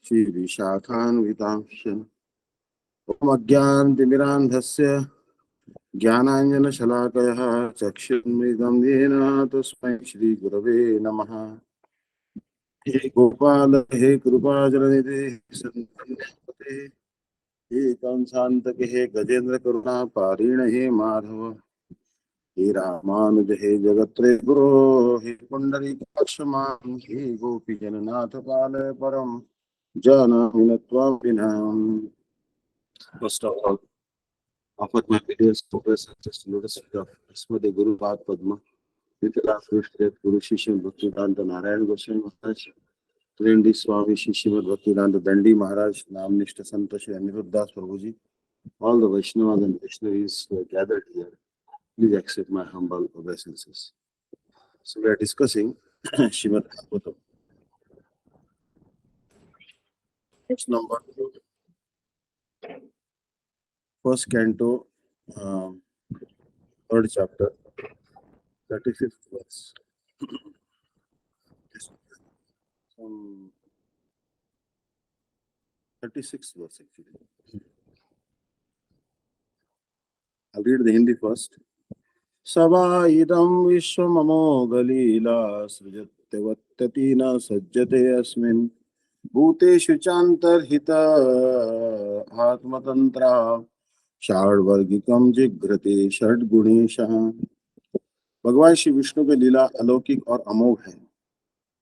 श्रीविशाखान्वितांश्च ॐ अज्ञानतिमिरान्धस्य ज्ञानाञ्जनशलाकयः चक्षुर्मृदं येन तस्मै श्रीगुरवे नमः। हे गोपाल हे कृपाजलनिधे सन्पते हे कंसान्तके हे गजेन्द्र करुणा पारीण हे माधव हे रामानुज हे जगत्रे गुरो हे पुण्डरीकाक्षमां हे गोपीजननाथ पालय परम जनहिनत्वां विनाम। First of all, offer my videos to lotus feet of Srimad Guru Pad Padma, Vitala Frushret Guru Shishim Bhaktivedanta Narayan Goswami Maharaj, Trendi Swami Shishimad Bhaktivedanta Dandi Maharaj, Namnishta Santa Shri Aniruddhas Prabhuji, all the Vaishnavas and Vaishnavis who are gathered here, please accept my humble obeisances. So we are discussing Srimad Bhagavatam. Text number 2, first canto, third chapter, 35th verse. Some 36th verse actually. I'll read the Hindi first. Sava idam vishwamamoghalila srijatyavatati na sajjate asmin bhuteshu chantarhita atmatantra षाड्वर्गिकम जिघ्रते षड्गुणेशः। भगवान श्री विष्णु की लीला अलौकिक और अमोघ है।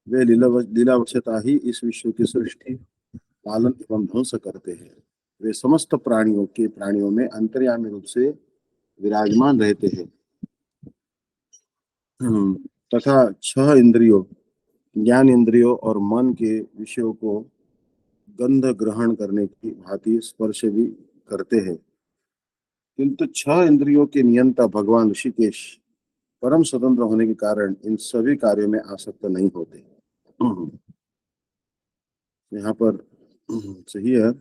वे लीलावशता ही इस विश्व की सृष्टि पालन एवं ध्वंस करते हैं। वे समस्त प्राणियों में अंतर्यामी रूप से विराजमान रहते हैं तथा 6 इंद्रियों ज्ञान इंद्रियों और मन के विषयों को गंध ग्रहण करने की भांति स्पर्श भी करते हैं, किंतु 6 इंद्रियों के नियंता भगवान ऋषिकेश परम स्वतंत्र होने के कारण इन सभी कार्यों में आसक्त नहीं होते। यहाँ पर सही है।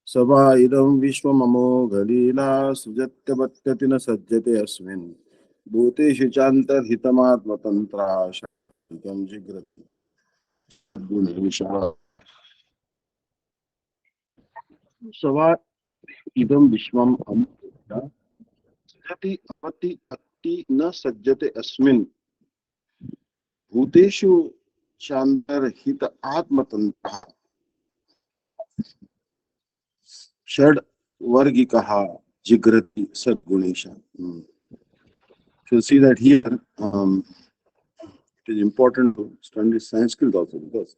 सभा इदं विश्वममोघलीला सृजत्यवत्यति न सज्जते अस्मिन् भूतेषु चान्तर्हितमात्मतन्त्रा षड्वर्गिकं जिघ्रते षड्गुणेशः। सभा इदं विश्वम अमोघलीला सृजति अपति अति न सज्जते अस्मिन् भूतेषु चान्तर्हित आत्मतन्त्रा षड वर्गिकः जिघ्रति सद्गुणेश। So see that here it is important to study Sanskrit also, because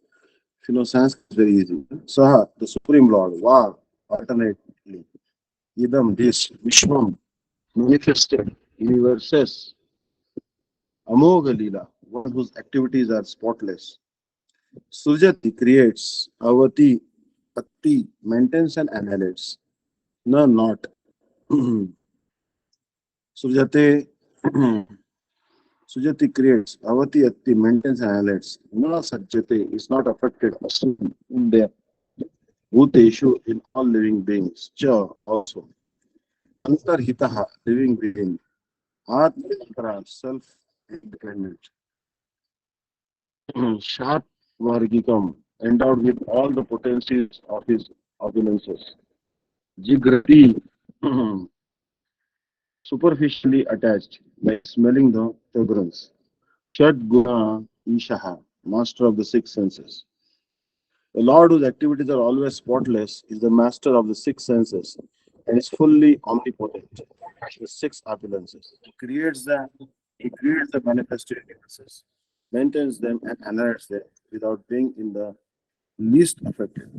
if you know Sanskrit is very easy. Saha, the Supreme Lord, Va, alternately, Idam, this, Vishwam, manifested, universes, Amogha Lila, one whose activities are spotless. Sujati creates, Avati, Atti, maintains and annihilates. No, not. Sujate, Sujati creates, Avati, Atti, maintains and annihilates. No, Sajjate is not affected in their Bhuteshu, in all living beings. Cha, also. Antarhitaha, living within. Atmantara, self-independent. Shat Vargikam, endowed with all the potencies of his opulences. Jigrati, superficially attached, like smelling the fragrance. Chad Guna Ishaha, master of the 6 senses. The Lord, whose activities are always spotless, is the master of the 6 senses and is fully omnipotent. The 6 opulences. He creates the manifested universes, maintains them and annihilates them without being in the least affected.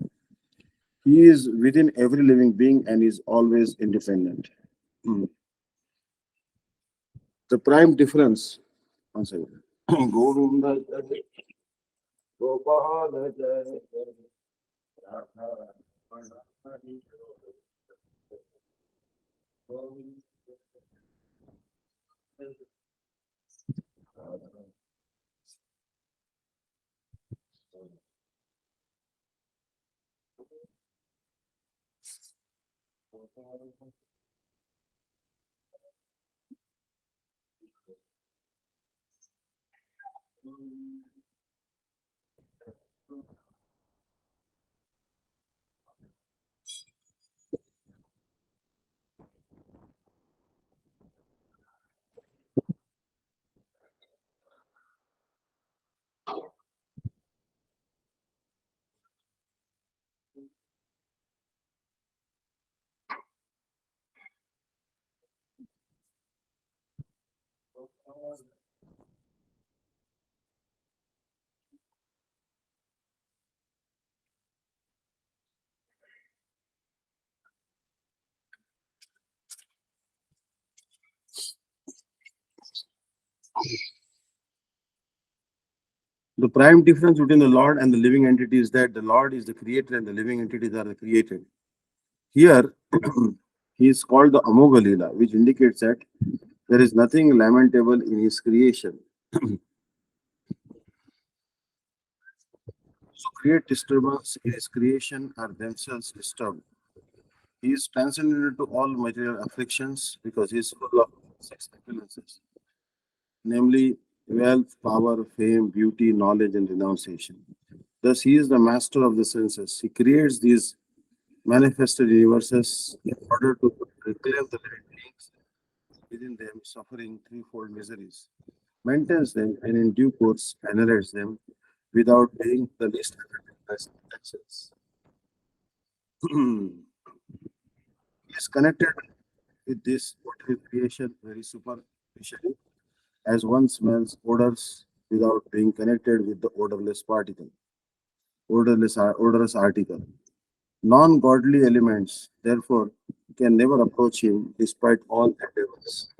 He is within every living being and is always independent. The prime difference. One second. Govinda Jai, Gopala Jai, Radha Radha. The prime difference between the Lord and the living entity is that the Lord is the creator and the living entities are the created. Here, he is called the Amoga Leela, which indicates that there is nothing lamentable in his creation. So, create disturbance in his creation are themselves disturbed. He is transcendental to all material afflictions because he is full of six opulences, namely wealth, power, fame, beauty, knowledge, and renunciation. Thus, he is the master of the senses. He creates these manifested universes in order to reclaim the living beings within them suffering threefold miseries, maintains them, and in due course annihilates them without being the least affected by actions. He is connected with this material creation very superficially, as one smells odors without being connected with the odorless article. Non-godly elements, therefore, can never approach him despite all endeavors.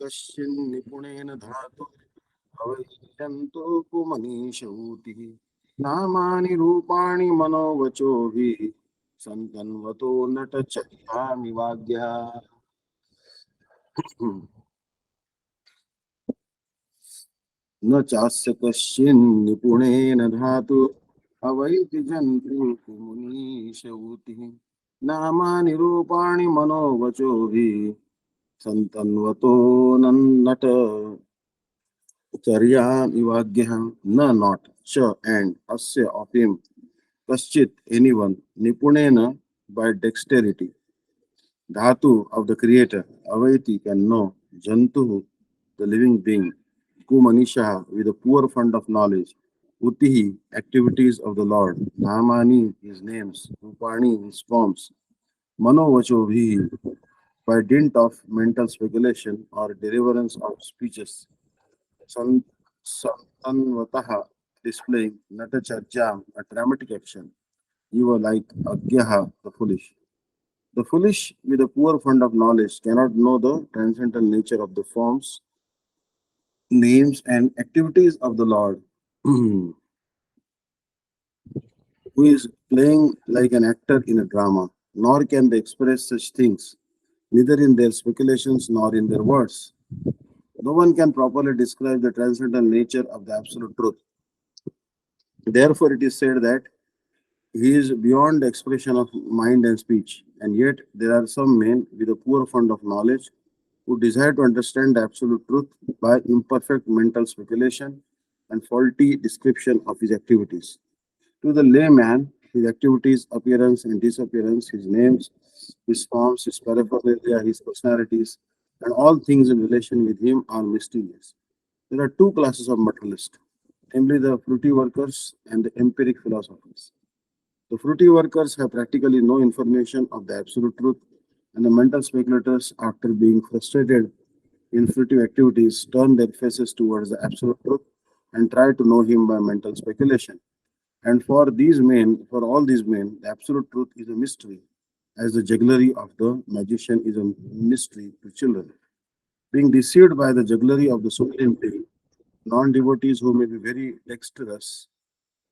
कश्चिन् निपुणेन धातु अवैजन्तो कुमनीषूतिः नामानि रूपाणि मनोवचोभिः सन्तन्वतो नटचर्यामिवाज्ञा न चास्य कश्चिन् निपुणेन धातु अवैति जन्तु कुमुनीषूतिः नामानि रूपाणि मनोवचोभिः सन्तन्वतो नन्नट Charyam ivagyam na not cha and asya of him kaschit anyone nipunena by dexterity dhatu of the creator avaiti can know jantu the living being kumanisha with a poor fund of knowledge utihi activities of the Lord namani his names rupani his forms manovachovhi by dint of mental speculation or deliverance of speeches San- Santanvataha displaying Natacharjam, a dramatic action. You were like Agyaha, the foolish. The foolish, with a poor fund of knowledge, cannot know the transcendental nature of the forms, names, and activities of the Lord, who is playing like an actor in a drama, nor can they express such things, neither in their speculations nor in their words. No one can properly describe the transcendental nature of the absolute truth. Therefore, it is said that he is beyond the expression of mind and speech, and yet there are some men with a poor fund of knowledge who desire to understand the absolute truth by imperfect mental speculation and faulty description of his activities. To the layman, his activities, appearance and disappearance, his names, his forms, his paraphernalia, his personalities, and all things in relation with him are mysterious. There are two classes of materialists, namely the fruity workers and the empiric philosophers. The fruity workers have practically no information of the absolute truth, and the mental speculators, after being frustrated in fruitive activities, turn their faces towards the absolute truth and try to know him by mental speculation. And for all these men, the absolute truth is a mystery, as the jugglery of the magician is a mystery to children. Being deceived by the jugglery of the supreme being, non-devotees who may be very dexterous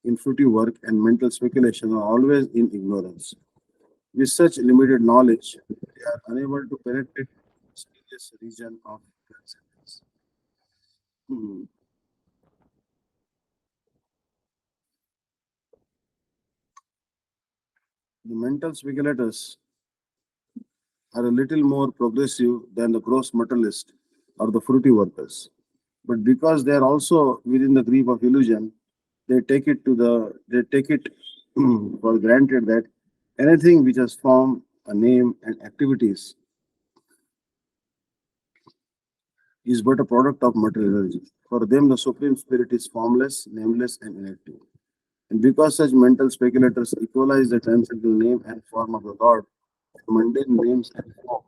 in fruitive work and mental speculation are always in ignorance. With such limited knowledge, they are unable to penetrate the mysterious region of transcendence. Hmm. The mental speculators are a little more progressive than the gross materialist or the fruity workers. But because they are also within the grip of illusion, they take it for granted that anything which has form, a name, and activities is but a product of material energy. For them, the Supreme Spirit is formless, nameless, and inactive. And because such mental speculators equalize the transcendental name and form of the Lord, mundane names and form.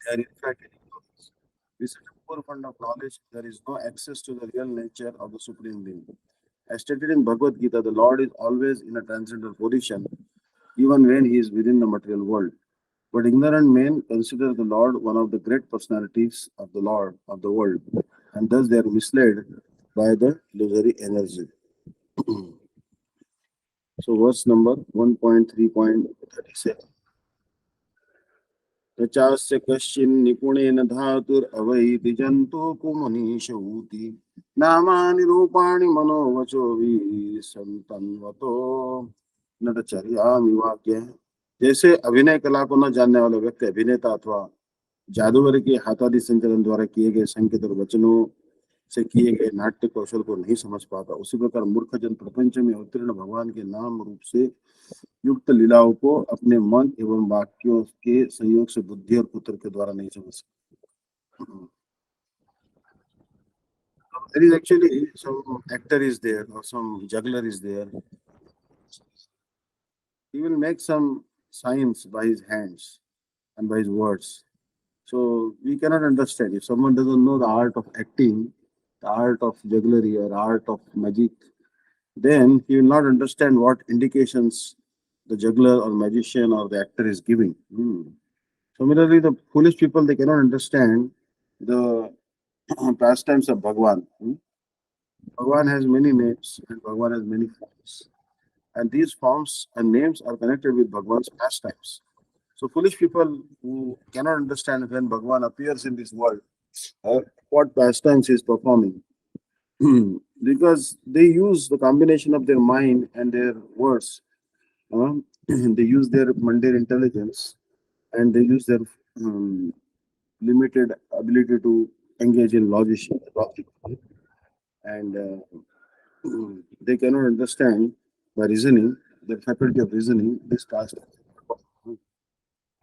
They are in fact ignorance. With such a poor fund of knowledge, there is no access to the real nature of the Supreme Being. As stated in Bhagavad Gita, the Lord is always in a transcendental position, even when he is within the material world. But ignorant men consider the Lord one of the great personalities of the Lord of the world, and thus they are misled by the illusory energy. So, verse number 1.3.37. तचास्य कश्चिन् निपुणेन धातुरवैति जन्तुकुमनीषूति नामानि रूपाणि मनोवचोभिः संतन्वतो नटचर्यामि वाक्य। जैसे अभिनय कला को न जानने वाला व्यक्ति अभिनेता अथवा जादूगर के हाथादि संचलन द्वारा किए गए संकेत और वचनों से किए गए नाट्य कौशल को नहीं समझ पाता, उसी प्रकार मूर्ख जन प्रपंच में अवतीर्ण भगवान के नाम रूप से युक्त लीलाओं को अपने मन एवं वाक्यों के संयोग से बुद्धि और पुत्र के द्वारा नहीं समझ सकते। There is actually some actor is there or some juggler is there. He will make some signs by his hands and by his words. So we cannot understand if someone doesn't know the art of acting, the art of jugglery or art of magic, then he will not understand what indications the juggler or magician or the actor is giving. Similarly, the foolish people, they cannot understand the pastimes of Bhagwan. Bhagwan has many names and Bhagwan has many forms. And these forms and names are connected with Bhagwan's pastimes. So foolish people who cannot understand when Bhagwan appears in this world, what pastimes he is performing, because they use the combination of their mind and their words. They use their mundane intelligence and they use their um, limited ability to engage in logic, and they cannot understand by reasoning, the faculty of reasoning, this task.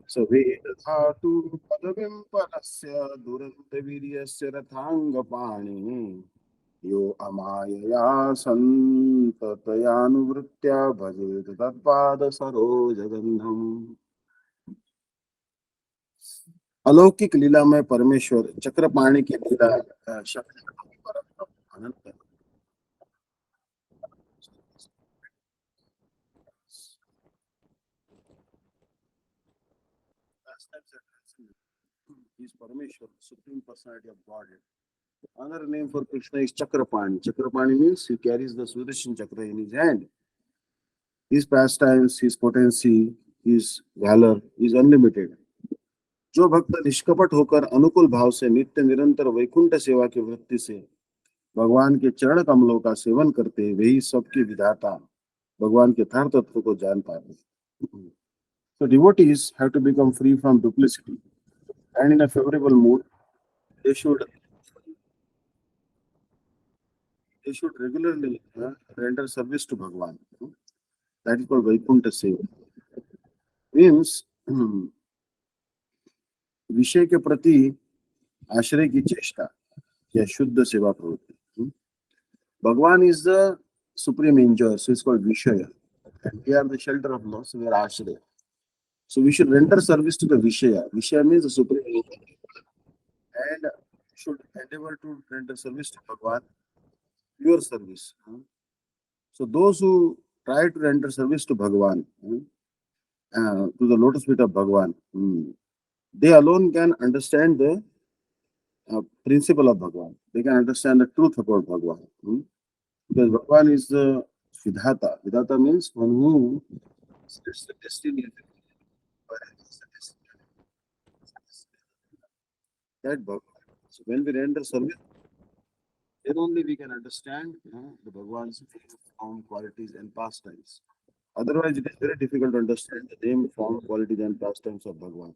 So Vedhatu padavim parasya durantaviriyasya rathangapani yo amayaya santatayanu bhajet tadpada sarojagandham. अलौकिक लीला में परमेश्वर चक्रपाणी की लीला शक्ति अनंत। He is Parameshwar, Supreme Personality of Godhead. Another name for Krishna is Chakrapani. Chakrapani means he carries the Sudarshan Chakra in his hand. His pastimes, his potency, his valor is unlimited. जो भक्त निष्कपट होकर अनुकूल भाव से नित्य निरंतर वैकुंठ सेवा की वृत्ति से भगवान के चरण कमलों का सेवन करते, वही सबकी विधाता भगवान के यथार्थ तत्व को जान पाते। So devotees have to become free from duplicity and in a favorable mood they should regularly render service to Bhagwan. That is called Vaikuntha Seva. Means विषय के प्रति आश्रय की चेष्टा या शुद्ध सेवा प्रवृत्ति. Bhagwan is the supreme enjoyer, so it's called Vishaya. And we are the shelter of Lord, so we are Ashraya. So we should render service to the Vishaya. Vishaya means the supreme enjoyer. And should endeavor to render service to Bhagwan, pure service. So those who try to render service to Bhagwan, to the lotus feet of Bhagwan, they alone can understand the principle of Bhagwan. They can understand the truth about Bhagwan. Because Bhagwan is the Vidhata. Vidhata means one who sets the destiny. That Bhagwan. So when we render service, then only we can understand the Bhagwan's form, qualities, and pastimes. Otherwise, it is very difficult to understand the name, form, qualities, and pastimes of Bhagwan.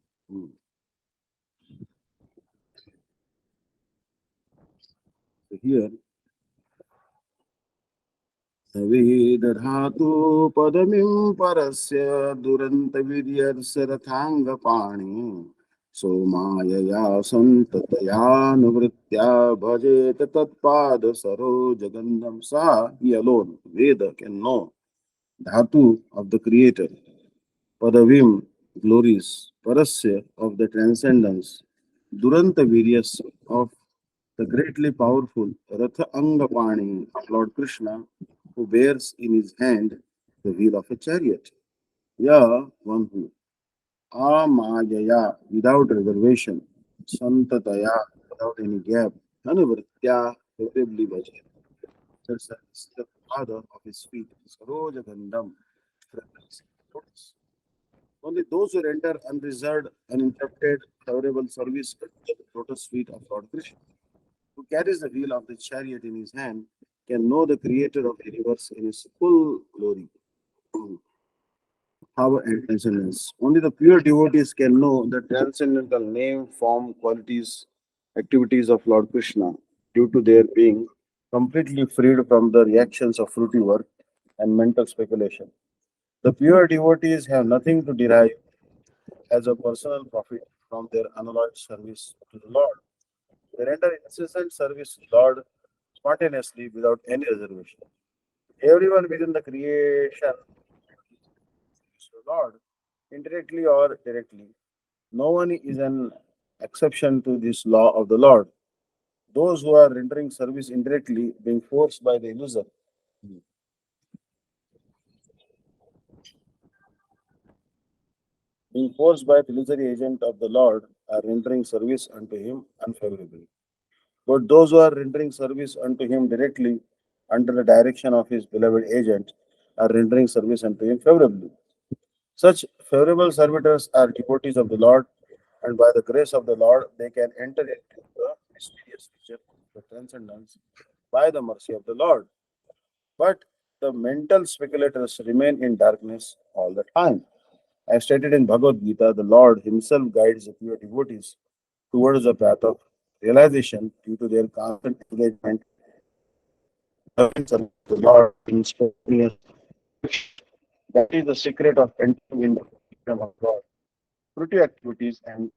So here, Vedhatu padamim parasya durantaviryarsa rathangapani somayaya santatayanu bhajet tatpada sarojagandham. Sa, he alone, Veda, can know Dhatu of the Creator. Padavim glories, Parasya of the transcendence, Duranta Viryas of the greatly powerful Ratha Angapani of Lord Krishna, who bears in his hand the wheel of a chariot. Ya, one who Amayaya, without reservation, Santataya, without any gap, Anuvritya, favorably bhajan. That's the father of his feet, Saroja Gandham, fragrance of lotus. Only those who render unreserved, uninterrupted, favorable service to the lotus feet of Lord Krishna, who carries the wheel of the chariot in his hand, can know the creator of the universe in his full glory, power, and transcendence. Only the pure devotees can know the transcendental name, form, qualities, activities of Lord Krishna, due to their being completely freed from the reactions of fruity work and mental speculation. The pure devotees have nothing to derive as a personal profit from their unalloyed service to the Lord. They render incessant service to the Lord spontaneously without any reservation. Everyone within the creation is the Lord, indirectly or directly. No one is an exception to this law of the Lord. Those who are rendering service indirectly, being forced by the illusion, being forced by the illusory agent of the Lord, are rendering service unto him unfavorably. But those who are rendering service unto him directly under the direction of his beloved agent are rendering service unto him favorably. Such favorable servitors are devotees of the Lord, and by the grace of the Lord, they can enter into the mysterious region of the transcendence by the mercy of the Lord. But the mental speculators remain in darkness all the time. As stated in Bhagavad Gita, the Lord Himself guides the pure devotees towards the path of realization due to their constant engagement in service of the Lord in spontaneous. That is the secret of entering in the kingdom of God. Fruity activities and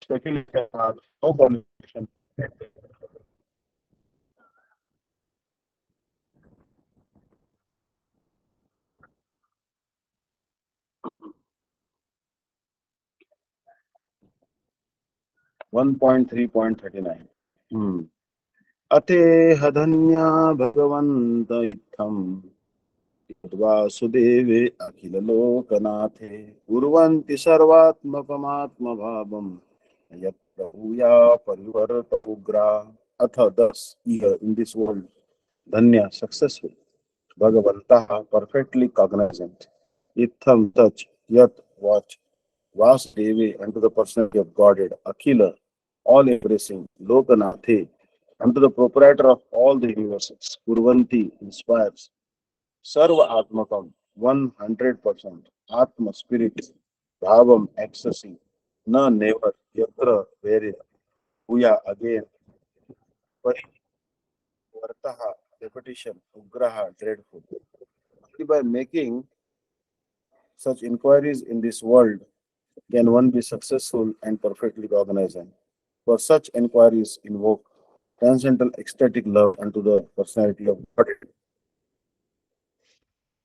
speculation are no correlation. 1.3.39. अतेह धन्या भगवन्त इत्थम् वासुदेवे अखिललोकनाथे कुर्वन्ति सर्वात्मकमात्मभावम् यत्र भूया परिवर्त उग्रा अथ thus here in this world धन्य successful Bhagavantah perfectly cognizant Itham such yat watch Vasudevi unto the personality of Godhead Akhila all embracing Lokanathe unto the proprietor of all the universes Kurvanti inspires Sarva Atmakam, 100%, Atma spirit, Bhavam ecstasy, na never, Yatra wherein, Puya again, Parivartaha repetition, Ugraha dreadful. Only by making such inquiries in this world can one be successful and perfectly cognizant. For such inquiries invoke transcendental ecstatic love unto the personality of God,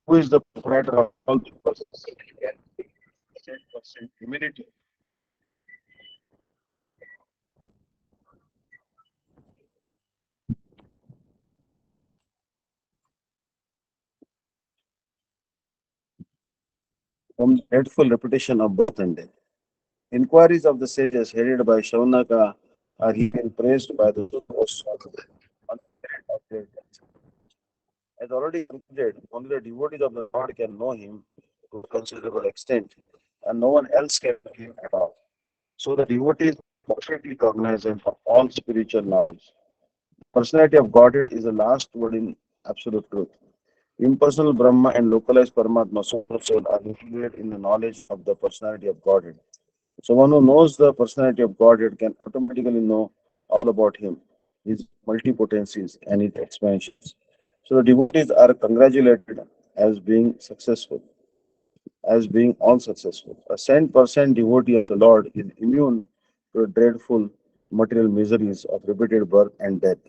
who is the proprietor of all the universes, and 100% humility. From the dreadful repetition of birth and death. Inquiries of the sages headed by Shaunaka are even praised by the hosts on the merit of their death. As already concluded, only the devotees of the Lord can know him to a considerable extent, and no one else can know him at all. So the devotees are perfectly cognizant of all spiritual knowledge. Personality of Godhead is the last word in absolute truth. Impersonal Brahma and localized Paramatma, soul of soul, are included in the knowledge of the personality of Godhead. So one who knows the personality of Godhead can automatically know all about him, his multipotencies and his expansions. So the devotees are congratulated as being successful, as being all successful. A 100% devotee of the Lord is immune to the dreadful material miseries of repeated birth and death.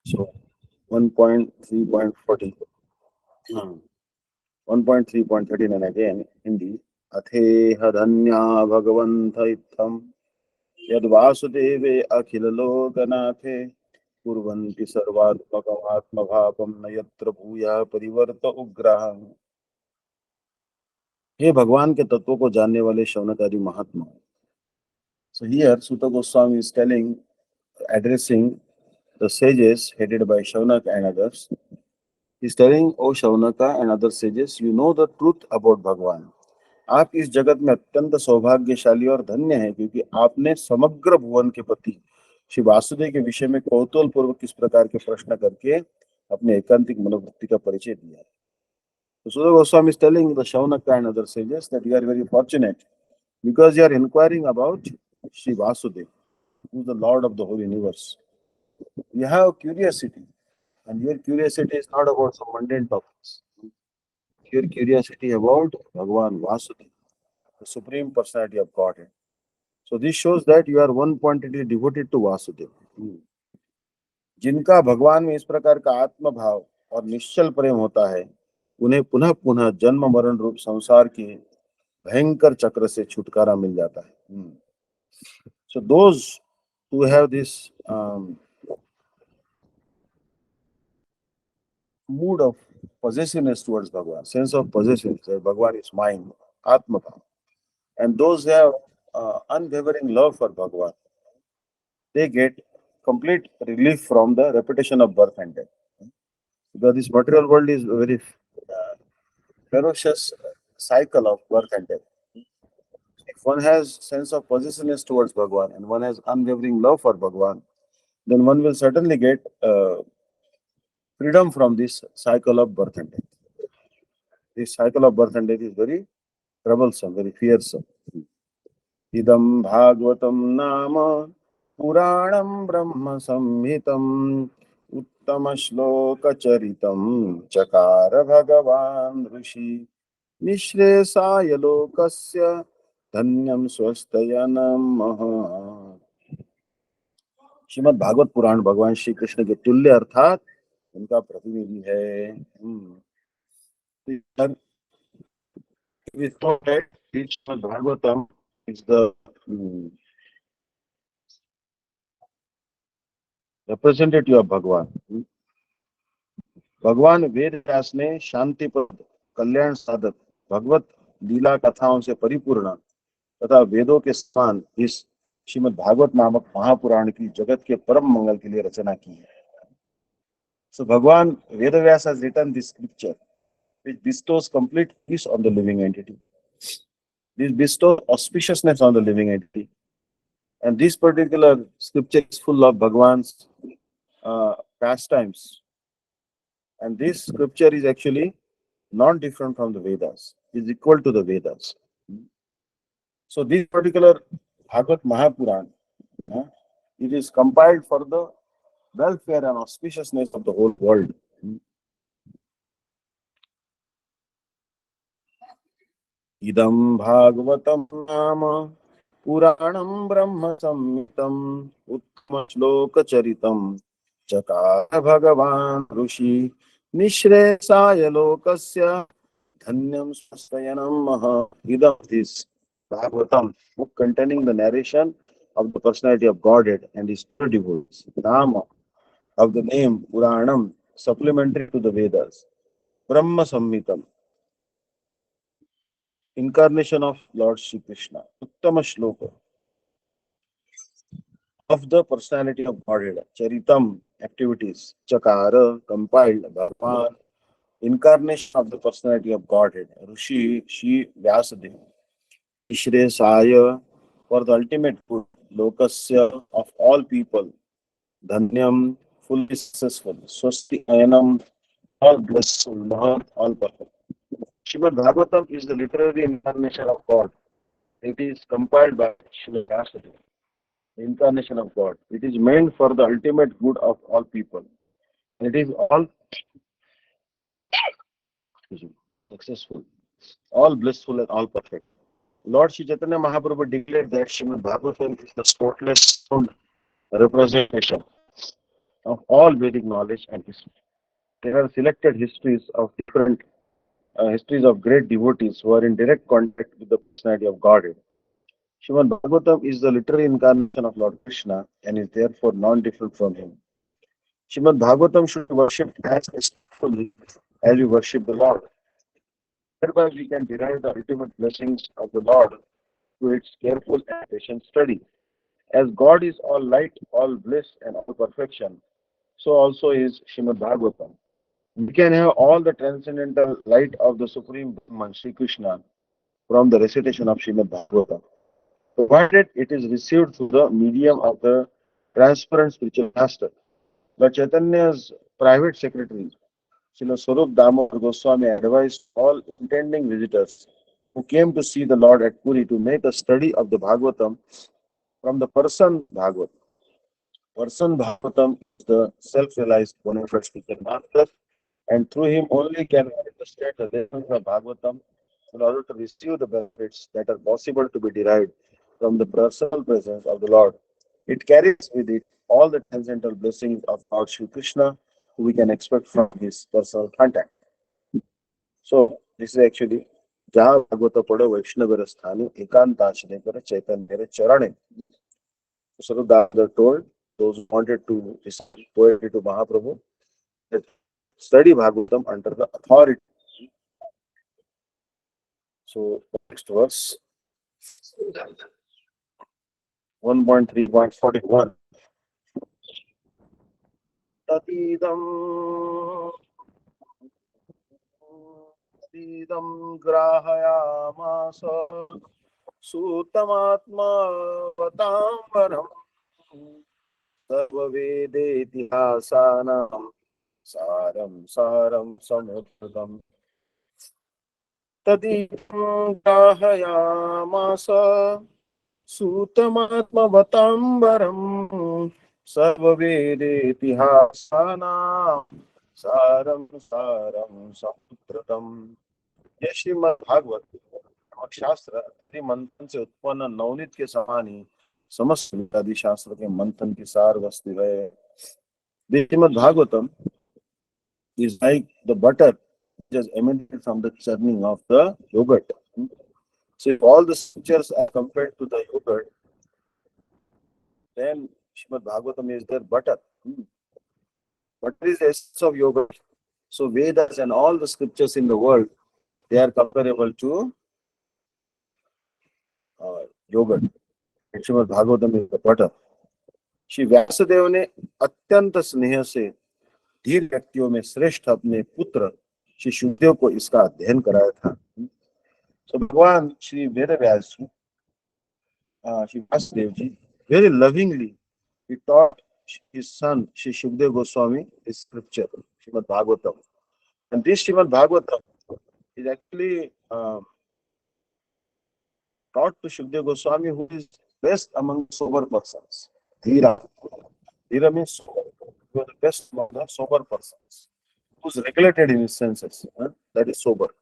So 1.3.40. 1.3.39 again, Hindi. अथेह धन्या भगवन्त इत्थम् यद् वासुदेवे अखिल लोकनाथे कुर्वन्ति सर्वात्मकमात्मभावं न यत्र भूया परिवर्त उग्रः। हे भगवान के तत्वों को जानने वाले शौनकादि महात्मा। So here Sutta Goswami is telling, addressing the sages headed by Shaunaka and others. He is telling, O Shaunaka and other sages, you know the truth about Bhagwan. आप इस जगत में अत्यंत सौभाग्यशाली और धन्य हैं क्योंकि आपने समग्र भुवन के पति श्री वासुदेव के विषय में कौतूहल पूर्वक किस प्रकार के प्रश्न करके अपने एकांतिक मनोवृत्ति का परिचय दिया है। So Sutta Goswami is telling the Shaunaka and other sages that you are very fortunate because you are inquiring about Sri Vasudeva, who is the Lord of the whole universe. You have curiosity, and your curiosity is not about some mundane topics. Your curiosity about Bhagavan Vasudeva, the Supreme Personality of Godhead. So this shows that you are one pointedly devoted to Vasudeva. जिनका भगवान में इस प्रकार का आत्म भाव और निश्चल प्रेम होता है, उन्हें पुनः पुनः जन्म मरण रूप संसार के भयंकर चक्र से छुटकारा मिल जाता है. So those who have this mood of possessiveness towards Bhagavan, sense of possessiveness, that Bhagavan is mine, Atma Bhav, and those who have unwavering love for Bhagavan, they get complete relief from the repetition of birth and death. Because this material world is a very ferocious cycle of birth and death. If one has sense of possessiveness towards Bhagavan and one has unwavering love for Bhagavan, then one will certainly get freedom from this cycle of birth and death. This cycle of birth and death is very troublesome, very fearsome. Idam Bhagavatam Nama Puranam Brahma Samhitam Uttama Shloka Charitam Chakara Bhagavan Rishi Nishresaya Lokasya Dhanyam Swastayanam Maha. Shrimad Bhagavat पुराण भगवान श्री कृष्ण के तुल्य अर्थात उनका प्रतिनिधि है. Srimad Bhagavatam is the representative of Bhagwan. भगवान वेद व्यास ने शांतिप्रद कल्याण साधक भगवत लीला कथाओं से परिपूर्ण तथा वेदों के स्थान इस श्रीमद् भागवत नामक महापुराण की जगत के परम मंगल के लिए रचना की है. So Bhagwan Vedavyas has written this scripture which bestows complete peace on the living entity. This bestows auspiciousness on the living entity. And this particular scripture is full of Bhagwan's pastimes. And this scripture is actually not different from the Vedas. It is equal to the Vedas. So this particular Bhagavad Mahapuran, it is compiled for the welfare and auspiciousness of the whole world. Idam Bhagavatam Nama Puranam Brahma Samhitam Uttama Shloka Charitam Chakara Bhagavan Rishi Nishresaya Lokasya Dhanyam Swastayanam Maha. Idam, this Bhagavatam, book containing the narration of the personality of Godhead and his true devotees. Nama, of the name Puranam, supplementary to the Vedas. Brahma Samhitam, incarnation of Lord Shri Krishna. Uttama Shloka, of the personality of Godhead. Charitam, activities. Chakara, compiled. Bhagavan, incarnation of the personality of Godhead. Rishi, Shri Vyasadeva. Ishresaya, for the ultimate good. Lokasya, of all people. Dhanyam, fully successful. Swasti Ayanam, all blissful. Mahat, all perfect. Srimad Bhagavatam is the literary incarnation of God. It is compiled by Srila Vyasadeva, the incarnation of God. It is meant for the ultimate good of all people. It is all successful, all blissful and all perfect. Lord Shri Chaitanya Mahaprabhu declared that Srimad Bhagavatam is the spotless representation of all Vedic knowledge and history. There are selected histories of different histories of great devotees who are in direct contact with the personality of Godhead. Srimad Bhagavatam is the literary incarnation of Lord Krishna and is therefore non-different from him. Srimad Bhagavatam should be worshipped as faithfully as we worship the Lord. Thereby we can derive the ultimate blessings of the Lord through its careful and patient study. As God is all light, all bliss, and all perfection, so also is Srimad Bhagavatam. We can have all the transcendental light of the Supreme Brahman, Sri Krishna, from the recitation of Srimad Bhagavatam, provided it is received through the medium of the transparent spiritual master. Lord Chaitanya's private secretary, Srila Swarup Damodar Goswami, advised all intending visitors who came to see the Lord at Puri to make a study of the Bhagavatam from the person Bhagavatam. Person Bhagavatam is the self-realized bona fide speaker master, and through him only can we understand the lessons of Bhagavatam in order to receive the benefits that are possible to be derived from the personal presence of the Lord. It carries with it all the transcendental blessings of Lord Shri Krishna, who we can expect from his personal contact. So, this is actually जहाँ भागवत पढ़ो वैष्णव स्थाने एकांताश्रय कर चैतन्य चरणे. So Damodar told those who wanted to recite poetry to Mahaprabhu that study Bhagavatam under the authority. So next verse 1.3.41. Tatidam tatidam grahayamasa sutamatma vatambaram sarvavedetihasanam saram saram samudram तदीयं ग्राहयामास सूतमात्मवताम्बरम् सर्ववेदेतिहासानां सारं सारं समुद्रतम्. ये श्रीमद् भागवत नामक शास्त्र आदि मंथन से उत्पन्न नवनीत के समान ही समस्त वेदादि शास्त्र के मंथन की सार वस्तु है. The Srimad Bhagavatam is like the butter which has emanated from the churning of the yogurt. So if all the scriptures are compared to the yogurt, then Srimad Bhagavatam is their butter. Butter is the essence of yogurt. So Vedas and all the scriptures in the world, they are comparable to yogurt. And Srimad Bhagavatam is the butter. Shri Vyasdev ने अत्यंत स्नेह से धीर व्यक्तियों में श्रेष्ठ अपने पुत्र श्री शुकदेव को इसका अध्ययन कराया था. So भगवान श्री वेद व्यास जी, श्री व्यासदेव जी, very lovingly he taught his son Shri Shukdev Goswami this scripture, Srimad Bhagavatam. And this Srimad Bhagavatam is actually taught to Shukdev Goswami, who is best among sober persons. Dhira. Dhira means sober. He was the best among the sober persons, who's regulated in his senses. That is sober.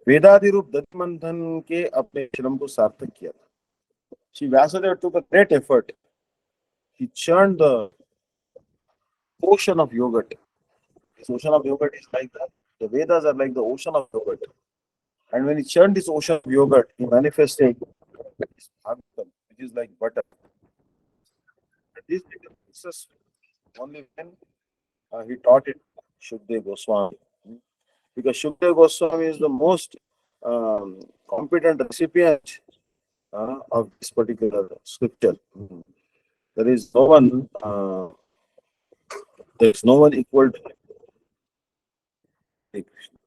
वेदादि रूप दधि मंथन के अपने श्रम को सार्थक किया था. Shri Vyasadeva took a great effort. He churned the ocean of yogurt. This ocean of yogurt is like that. The Vedas are like the ocean of yogurt. And when he churned this ocean of yogurt, he manifested this Bhagavatam, which is like butter. And this became successful only when he taught it Shukdev Goswami. Because Shukdev Goswami is the most competent recipient of this particular scripture. There is no one equal to Hare Krishna.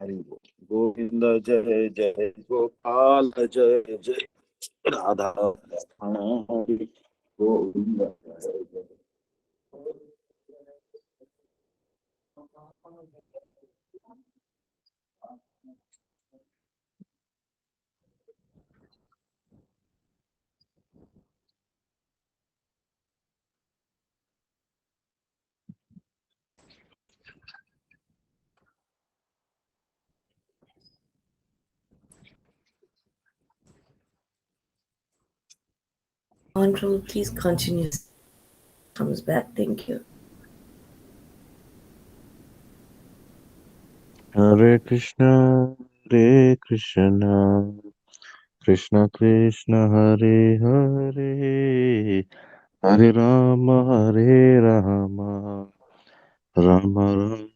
Hari Bol. Govinda Jai Jai Gopal Jai Jai Radha Hari Govinda Jai Jai. Honorable, please continue. comes back. Thank you. Hare Krishna, Krishna Krishna, Hare Hare, Hare Rama, Hare Rama, Rama Rama,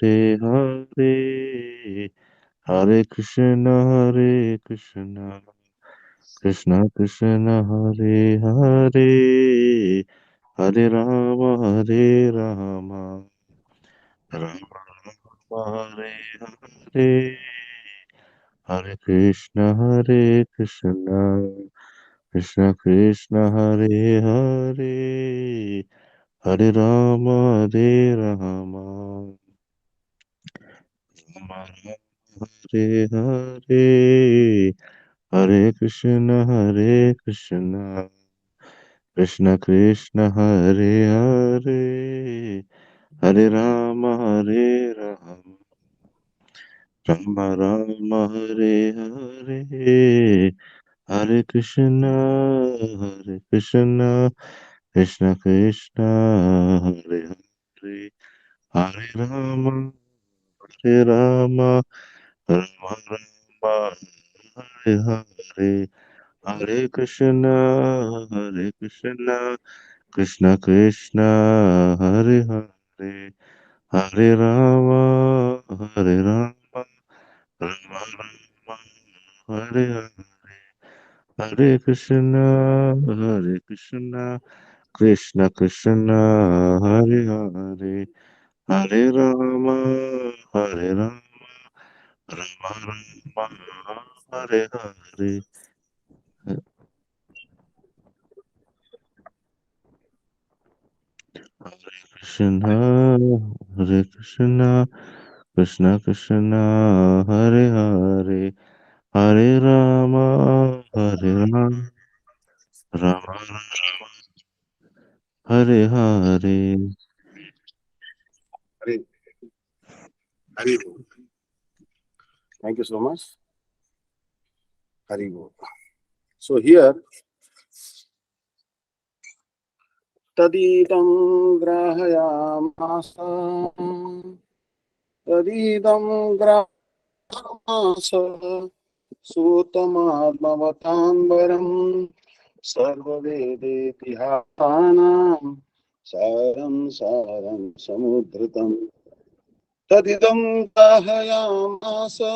Hare Hare, Hare Krishna, Krishna Krishna, Hare Hare, Hare Rama, Hare Rama, Rama Rama, Hare Hare. Hare Krishna, Krishna Krishna, Hare Hare, Hare Rama, Hare Rama, Rama Rama, Hare Hare, Hare Krishna, Krishna Krishna, Hare Hare, Hare Rama, Hare Rama, Rama Rama, Hare Hare. Hare Krishna, Krishna Krishna, Hare Hare, Hare Rama, Hare Rama, Rama Rama, Hare Hare, Hare Krishna, Krishna Krishna, Hare Hare, Hare Rama, Hare Rama, Rama Rama, Hare Hare. Hare Krishna, Krishna Krishna, Hare Hare, Hare Rama, Hare Rama, Rama Rama, Hare Hare. Hare Krishna, Krishna Krishna, Hare Hare, Hare Rama, Hare Rama, Rama Rama, Hare Hare. Hare, Hare Bol. Thank you so much. Hare Bol. So here, tadidam grahayamasa, tadidam grahayamasa, sutamadmavatambaram, sarvavedetihasanam, saram saram samudritam. Tadidam grahayamasa,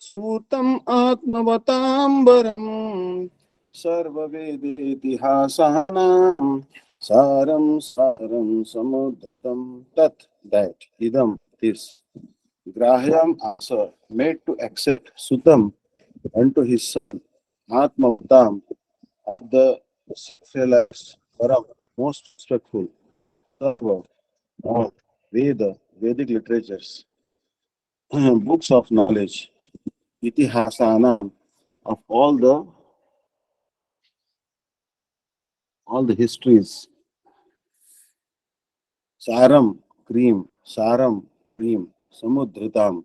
सूतम आत्मवतांबरम सर्ववेदेतिहासानां सारं सारं समुद्रम तत् that idam this grahyam asa made to accept sutam unto his son atmavatam of the self-realized param most respectful sarva all Vedic literatures books of knowledge itihasanam of all the histories. Saram, cream, Samudritam,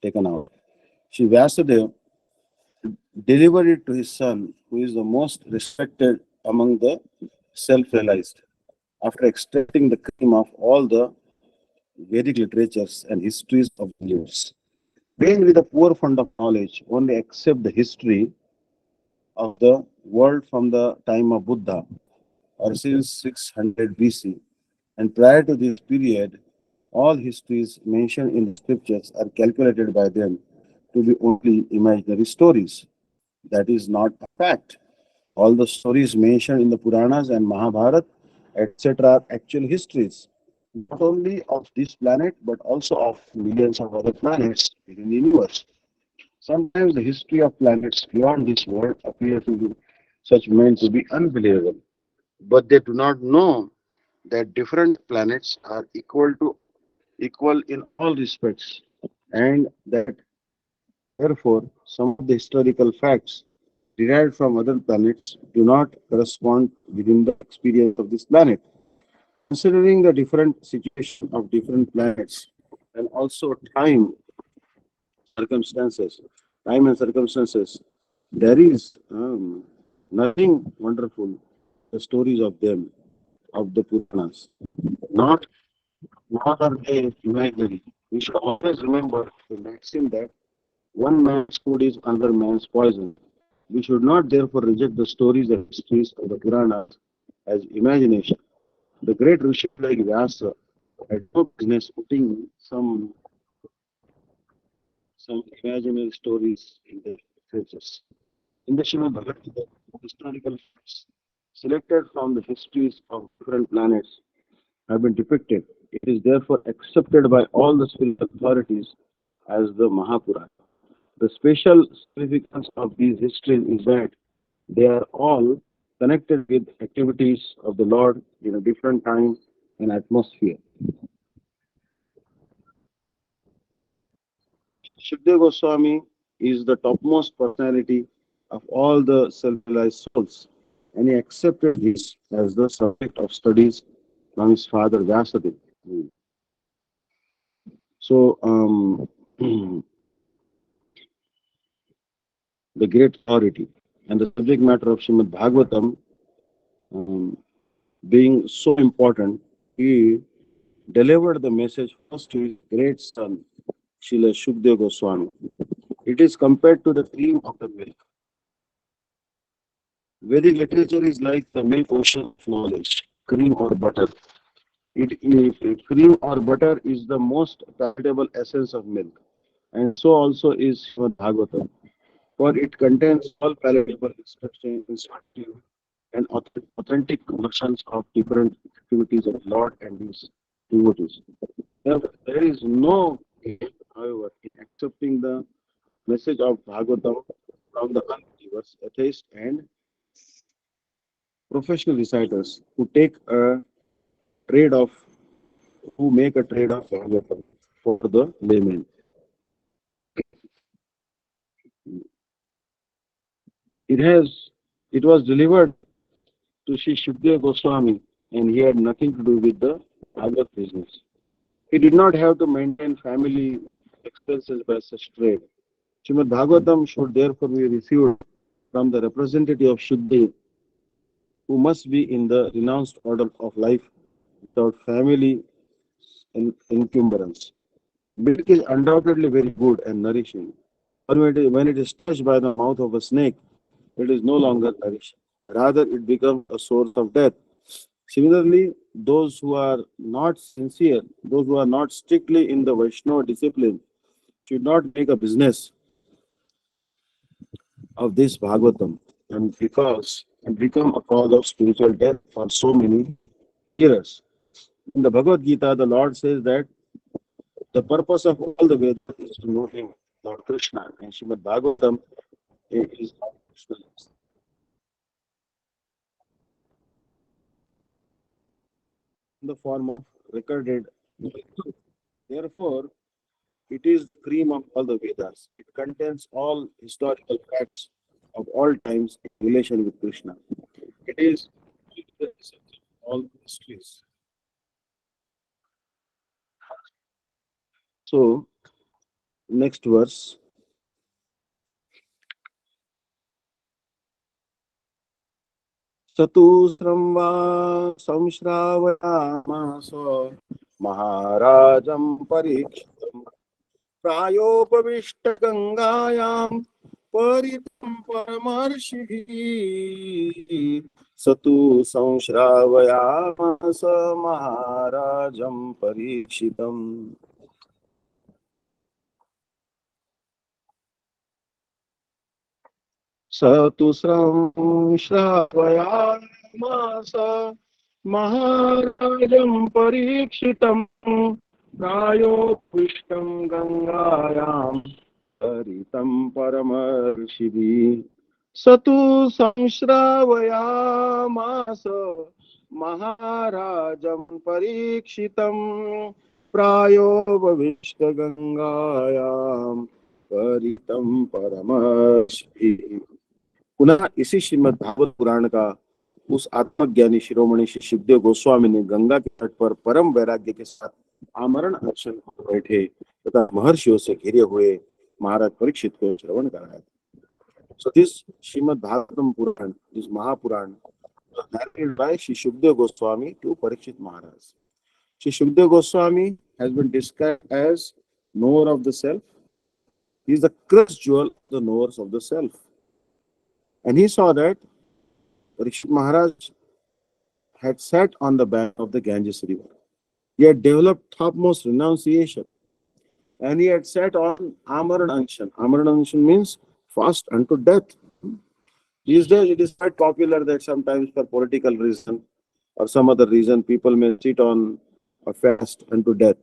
taken out. She Vyasadeva delivered it to his son, who is the most respected among the self-realized, after extracting the cream of all the Vedic literatures and histories of the believers. Being with a poor fund of knowledge, only accept the history of the world from the time of Buddha, or since 600 BC. And prior to this period, all histories mentioned in the scriptures are calculated by them to be only imaginary stories. That is not a fact. All the stories mentioned in the Puranas and Mahabharata, etc., are actual histories, not only of this planet, but also of millions of other planets within the universe. Sometimes the history of planets beyond this world appear to be such meant to be unbelievable, but they do not know that different planets are equal in all respects, and that therefore some of the historical facts derived from other planets do not correspond within the experience of this planet. Considering the different situation of different planets and also circumstances, time and circumstances, there is nothing wonderful the stories of them. of the Puranas. Not, not are they imaginary. We should always remember the maxim that one man's food is another man's poison. We should not therefore reject the stories and histories of the Puranas as imagination. The great Rishi like Vyasa had no business putting some imaginary stories in the scriptures. In the Srimad Bhagavad Gita, historical facts selected from the histories of different planets have been depicted. It is therefore accepted by all the spiritual authorities as the Mahapurana. The special significance of these histories is that they are all connected with activities of the Lord in a different time and atmosphere. Shukdev Goswami is the topmost personality of all the self-realized souls, and he accepted this as the subject of studies from his father Vyasadeva. So, the great authority and the subject matter of Srimad Bhagavatam um, being so important, he delivered the message first to his great son, Srila Shukdev Goswami. It is compared to the cream of the milk. Vedic literature is like the milk ocean of knowledge, cream or butter. Cream or butter is the most palatable essence of milk, and so also is Srimad Bhagavatam, for it contains all palatable instructive and authentic versions of different activities of Lord and His devotees. There is no gain, however, in accepting the message of Bhagavatam from the unbelievers, atheists, and professional reciters trade of who make a trade of Bhagavatam for the layman. It has it was delivered to Sri Shukdev Goswami, and he had nothing to do with the Bhagavad business. He did not have to maintain family expenses by such trade. Srimad Bhagavatam should therefore be received from the representative of Shukdev, who must be in the renounced order of life without family encumbrance. Milk is undoubtedly very good and nourishing, but when it is touched by the mouth of a snake, it is no longer nourishing. Rather, it becomes a source of death. Similarly, those who are not strictly in the Vaishnava discipline, should not make a business of this Bhagavatam and become a cause of spiritual death for so many hearers. In the Bhagavad Gita, the Lord says that the purpose of all the Vedas is to know Him, Lord Krishna, and Srimad Bhagavatam is Lord Krishna in the form of recorded. Therefore, it is the cream of all the Vedas. It contains all historical facts of all times in relation with Krishna. It is the essence of all histories. So, next verse. चतुस्रं वा संश्रावयामास महाराजं परीक्षितं प्रायोपविष्टगङ्गायां परितं परमर्षिभिः स तु संश्रावयामास महाराजं परीक्षितम् स तु श्रावयामास महाराजं परीक्षितं प्रायोपविष्टं गङ्गायां परितं परमर्षिभिः स तु संश्रावयामास महाराजं परीक्षितं प्रायोपविष्टगङ्गायां परितं परमर्षिभिः। पुनः इसी श्रीमद् भागवत पुराण का उस आत्मज्ञानी शिरोमणि श्री सुखदेव गोस्वामी ने गंगा के तट पर परम वैराग्य के साथ आमरण अनशन पर बैठे तथा महर्षियों से घिरे हुए महाराज परीक्षित को श्रवण कराया। So this Srimad Bhagavatam Puran, this Mahapuran, narrated by Shri Shukdev Goswami to Parikshit Maharaj. Shri Shukdev Goswami has been described as knower of the self. He is the crux jewel of the knowers of the self. And he saw that Parikshit Maharaj had sat on the bank of the Ganges river. He had developed topmost renunciation, and he had sat on Amaran Anshan. Amaran Anshan means fast unto death. These days, it is quite popular that sometimes for political reason or some other reason, people may sit on a fast unto death.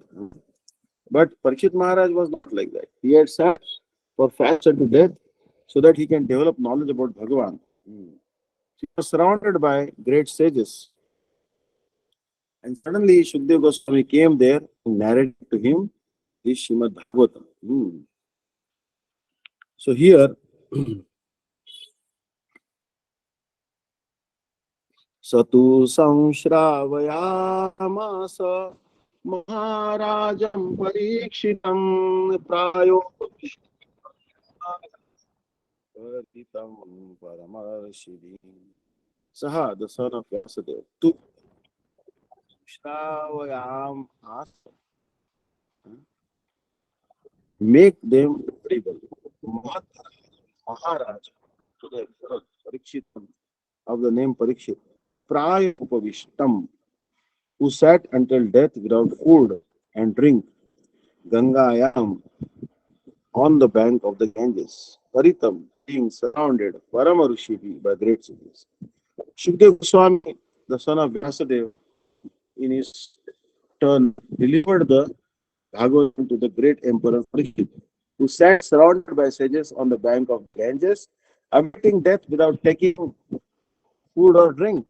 But Parikshit Maharaj was not like that. He had sat for fast unto death so that he can develop knowledge about Bhagavan. He was surrounded by great sages. And suddenly Shukdev Goswami came there and narrated to him this Srimad Bhagavatam. So here, Satu Samshravayamasa Maharajam Parikshitam Prayo Vartitam Paramarshidi. Saha, the son of Vyasadeva, Tu Shravayam Asa, make them audible. Maharaj, to the Parikshitam of the name Parikshit, Praya Upavishtam, who sat until death without food and drink, Gangayam, on the bank of the Ganges, Paritam, being surrounded, Paramarushidi, by great cities. Shukdev Goswami, the son of Vyasadeva, in his turn, delivered the Bhagavatam to the great emperor Parikshit, who sat surrounded by sages on the bank of Ganges, awaiting death without taking food or drink.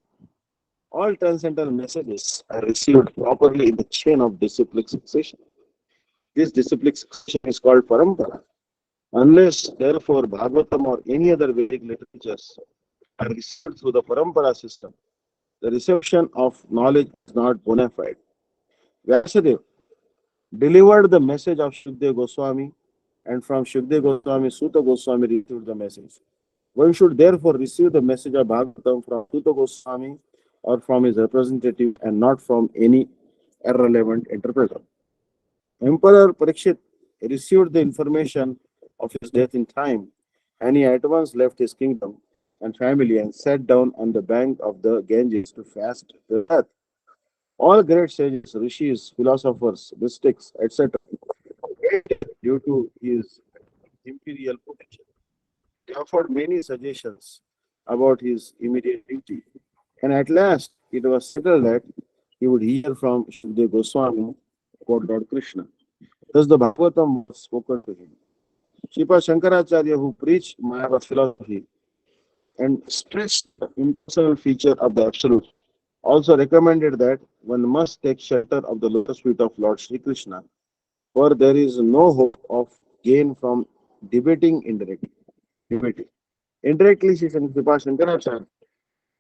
All transcendental messages are received properly in the chain of disciplic succession. This disciplic succession is called parampara. Unless, therefore, Bhagavatam or any other Vedic literatures are received through the parampara system, the reception of knowledge is not bona fide. Vyasadeva delivered the message of Shukdev Goswami, and from Shukdev Goswami, Suta Goswami received the message. One should therefore receive the message of Bhagavatam from Suta Goswami or from his representative and not from any irrelevant interpreter. Emperor Parikshit received the information of his death in time, and he at once left his kingdom and family and sat down on the bank of the Ganges to fast the death. All great sages, rishis, philosophers, mystics, etc., due to his imperial potential, he offered many suggestions about his immediate duty. And at last, it was settled that he would hear from Shukdev Goswami about Lord Krishna. Thus, the Bhagavatam was spoken to him. Sripad Shankaracharya, who preached Mayavad philosophy and stressed the impersonal feature of the Absolute, also recommended that one must take shelter of the lotus feet of Lord Sri Krishna, for there is no hope of gain from debating indirectly. Debating. Indirectly, Sripad Shankaracharya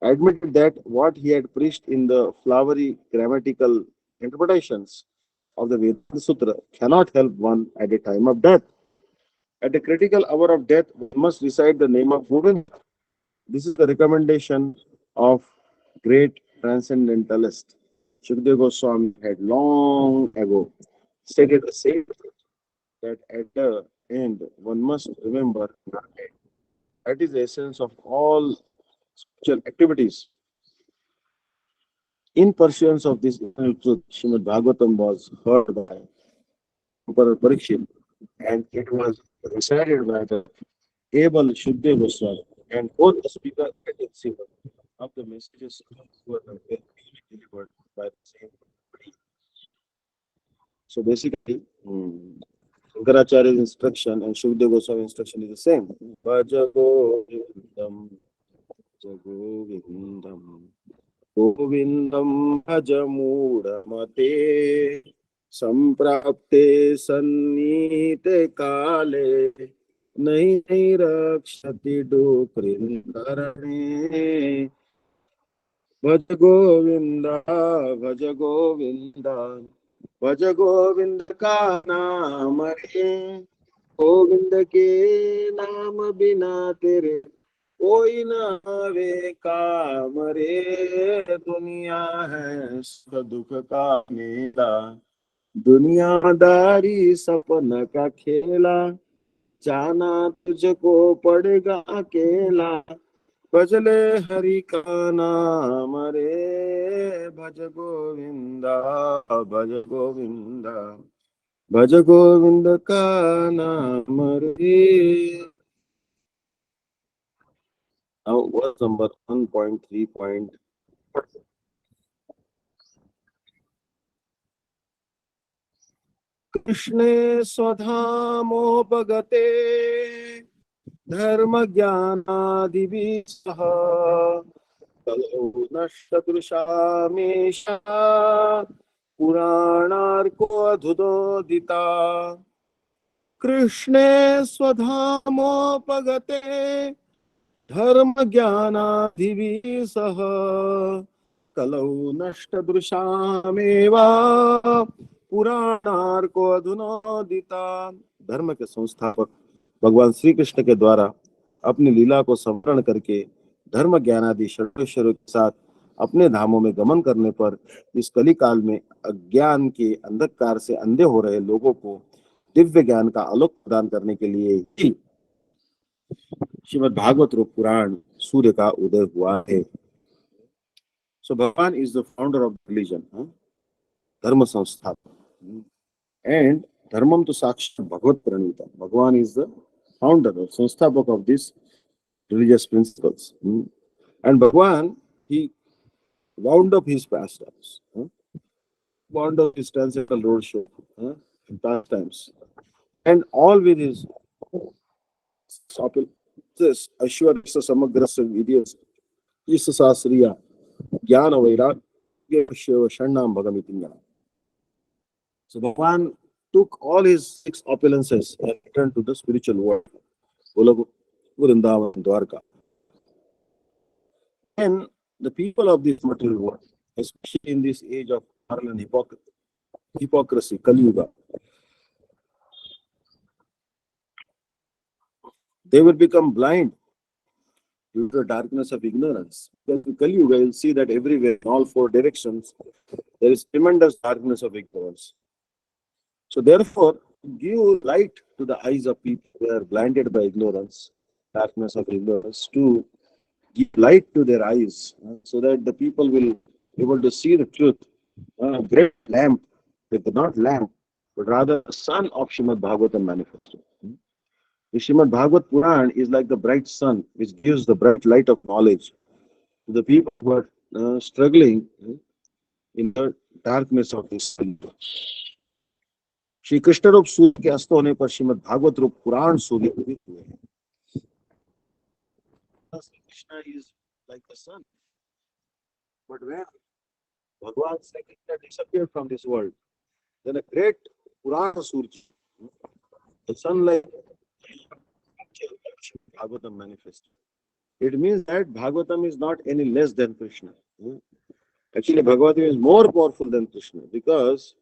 admitted that what he had preached in the flowery grammatical interpretations of the Vedanta Sutra cannot help one at a time of death. At the critical hour of death, one must recite the name of Govinda. This is the recommendation of great transcendentalist Shukdev Goswami had long ago stated the same thing, that at the end one must remember Narayan. That is the essence of all spiritual activities. In pursuance of this eternal truth, Srimad Bhagavatam was heard by Emperor Parikshit, and it was recited by the able Shukdev Goswami, and both the speaker and the receiver of the messages were delivered by the same body. So basically, Shankaracharya's instruction and Shukdev Goswami's instruction is the same. Bhaja Govindam, Bhaja Govindam, Govindam Bhaja Mudamate, Samprapte Sannite Kale, नहीं नहीं रक्षति डुकृंकरणे भज गोविंद भज गोविंद भज गोविंद का नाम रे गोविंद के नाम बिना तेरे कोई न वे काम रे, दुनिया है सुख दुख का मेला, दुनियादारी सपन का खेला, जाना तुझको पड़ेगा अकेला, भजले हरि का नाम रे, भज गोविंदा, भज गोविंदा, भज गोविंद का नाम रे. Now, verse number 1.3. कृष्णे स्वधामोपगते धर्म ज्ञानादिभिः सह, कलौ नष्टदृशामेषा पुराणार्कोऽधुनोदिता. कृष्णे स्वधामोपगते धर्म ज्ञानादिभिः सह, कलौ नष्टदृशामेवा पुराणार्को अधुनोदिता. धर्म के संस्थापक भगवान श्री कृष्ण के द्वारा अपनी लीला को स्मरण करके धर्म ज्ञानादि षड्विषयों के साथ अपने धामों में गमन करने पर इस कली काल में अज्ञान के अंधकार से अंधे हो रहे लोगों को दिव्य ज्ञान का आलोक प्रदान करने के लिए ही श्रीमद् भागवत रूप पुराण सूर्य का उदय हुआ है. सो भगवान is the founder of religion, धर्म संस्थापक, एंड धर्मम तो साक्षात भगवत प्रणीता. भगवान इज द फाउंडर और संस्थापक of this religious principles. And Bhagwan, he wound up his pastimes, wound up his transcendental roadshow in past times, and all with his this Ashwarya Samagrasa videos, Isa Sasriya, Jnana Vairagya Shiva Sharnam Bhagamitingana. So Bhagwan took all his 6 opulences and returned to the spiritual world, Golok, Vrindavan, Dwarka. And the people of this material world, especially in this age of quarrel and hypocrisy, Kali Yuga, they will become blind due to the darkness of ignorance. Because in Kali Yuga, you'll see that everywhere, in all 4 directions, there is tremendous darkness of ignorance. So therefore, give light to the eyes of people who are blinded by ignorance, darkness of ignorance, to give light to their eyes, so that the people will be able to see the truth. A great lamp, with not lamp, but rather the sun of Srimad Bhagavatam manifested. The Srimad Bhagavat Puran is like the bright sun, which gives the bright light of knowledge to the people who are struggling in the darkness of this world. Shri Krishna रूप सूर्य के अस्त होने पर श्रीमद् भागवत रूप पुराण सूर्य उदित हुए हैं. Krishna is like the sun, but when Bhagwan Sri Krishna disappeared from this world, then a great Purana Surya, the sunlight, Bhagavatam manifested. It means that Bhagavatam is not any less than Krishna. Actually, Bhagavatam is more powerful than Krishna, because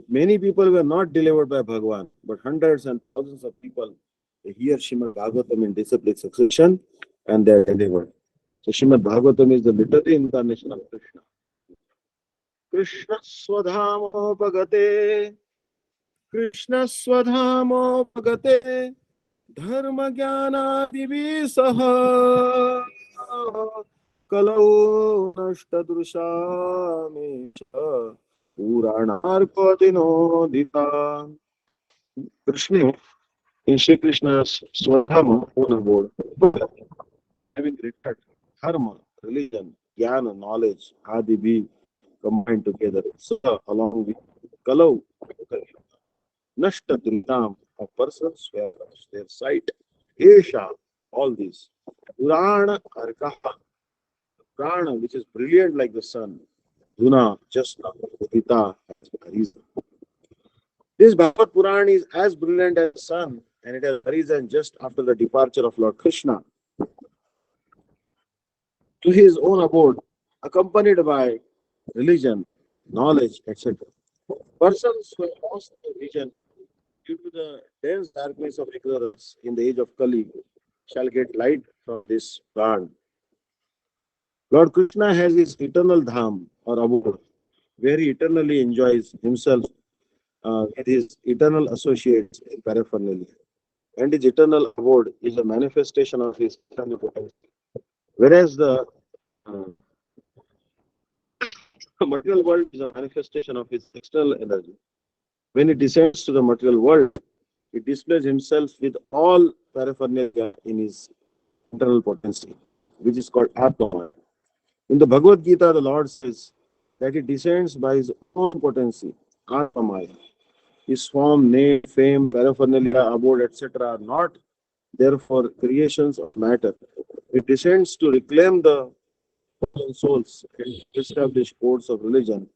many people were not delivered by Bhagavan, but hundreds and thousands of people, they hear Srimad Bhagavatam in disciplined succession and they are delivered. So Srimad Bhagavatam is the literary incarnation of Krishna. Krishna Swadhamopagate, Krishna Swadhamopagate, Dharma Jnana Divisaha, Kalau Nashtadrushamisha, Puranarkodinodita. Krishna, in Shri Krishna's Swadhama, own abode, having returned Dharma, religion, Jnana, knowledge, Adibi, combined together. So, along with Kalau, Nashta Dhritam, a person's where their sight, Esha, all these. Purana Arkaha, Prana, which is brilliant like the sun. Duna, just now, Udita, has arisen. This Bhagavad Puran is as brilliant as the sun, and it has arisen just after the departure of Lord Krishna to his own abode, accompanied by religion, knowledge, etc. Persons who have lost their vision due to the dense darkness of ignorance in the age of Kali shall get light from this plant. Lord Krishna has his eternal dham or abode, where he eternally enjoys himself with his eternal associates in paraphernalia. And his eternal abode is a manifestation of his eternal potency. Whereas the uh, material world is a manifestation of his external energy. When he descends to the material world, he displays himself with all paraphernalia in his internal potency, which is called Atma. In the Bhagavad Gita, the Lord says that he descends by his own potency, Atma. His form, name, fame, paraphernalia, abode, etc. are not therefore creations of matter. It descends to reclaim the fallen souls and establish codes of religion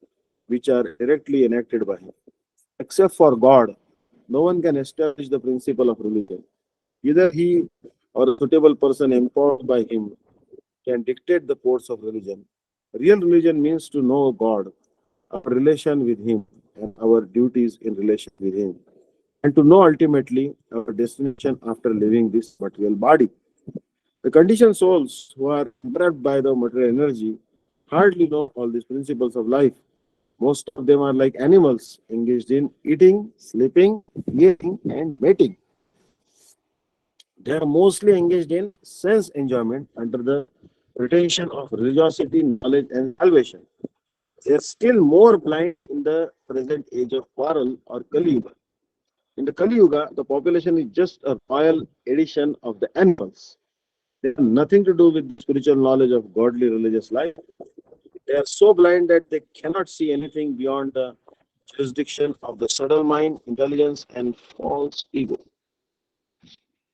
which are directly enacted by him. Except for God, no one can establish the principle of religion. Either he or a suitable person empowered by him can dictate the course of religion. Real religion means to know God, our relation with him, and our duties in relation with him, and to know ultimately our destination after leaving this material body. The conditioned souls who are entrapped by the material energy hardly know all these principles of life. Most of them are like animals engaged in eating, sleeping, eating, and mating. They are mostly engaged in sense enjoyment under the pretension of religiosity, knowledge, and salvation. They are still more blind in the present age of quarrel or Kali Yuga. In the Kali Yuga, the population is just a royal edition of the animals. They have nothing to do with spiritual knowledge of godly religious life. They are so blind that they cannot see anything beyond the jurisdiction of the subtle mind, intelligence, and false ego.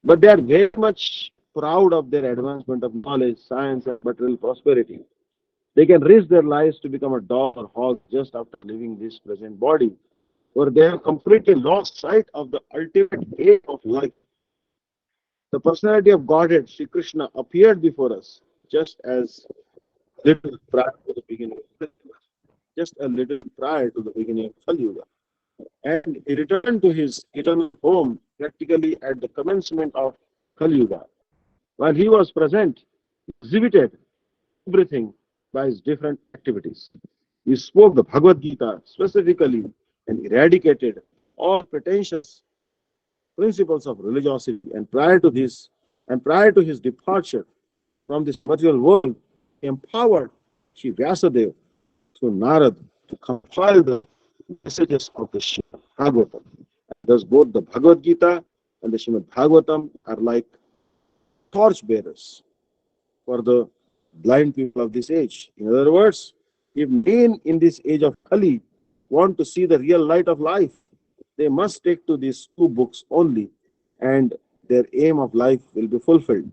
But they are very much proud of their advancement of knowledge, science, and material prosperity. They can risk their lives to become a dog or hog just after leaving this present body, where they have completely lost sight of the ultimate aim of life. The personality of Godhead, Sri Krishna, appeared before us just as little prior to the beginning of Kali Yuga, just a little prior to the beginning of Kali Yuga. And he returned to his eternal home practically at the commencement of Kali Yuga. While he was present, he exhibited everything by his different activities. He spoke the Bhagavad Gita specifically and eradicated all pretentious principles of religiosity. And prior to his departure from this material world, he empowered Sri Vyasadeva through Narad to compile the messages of the Srimad Bhagavatam. Thus, both the Bhagavad Gita and the Srimad Bhagavatam are like torch bearers for the blind people of this age. In other words, if men in this age of Kali want to see the real light of life, they must take to these two books only, and their aim of life will be fulfilled.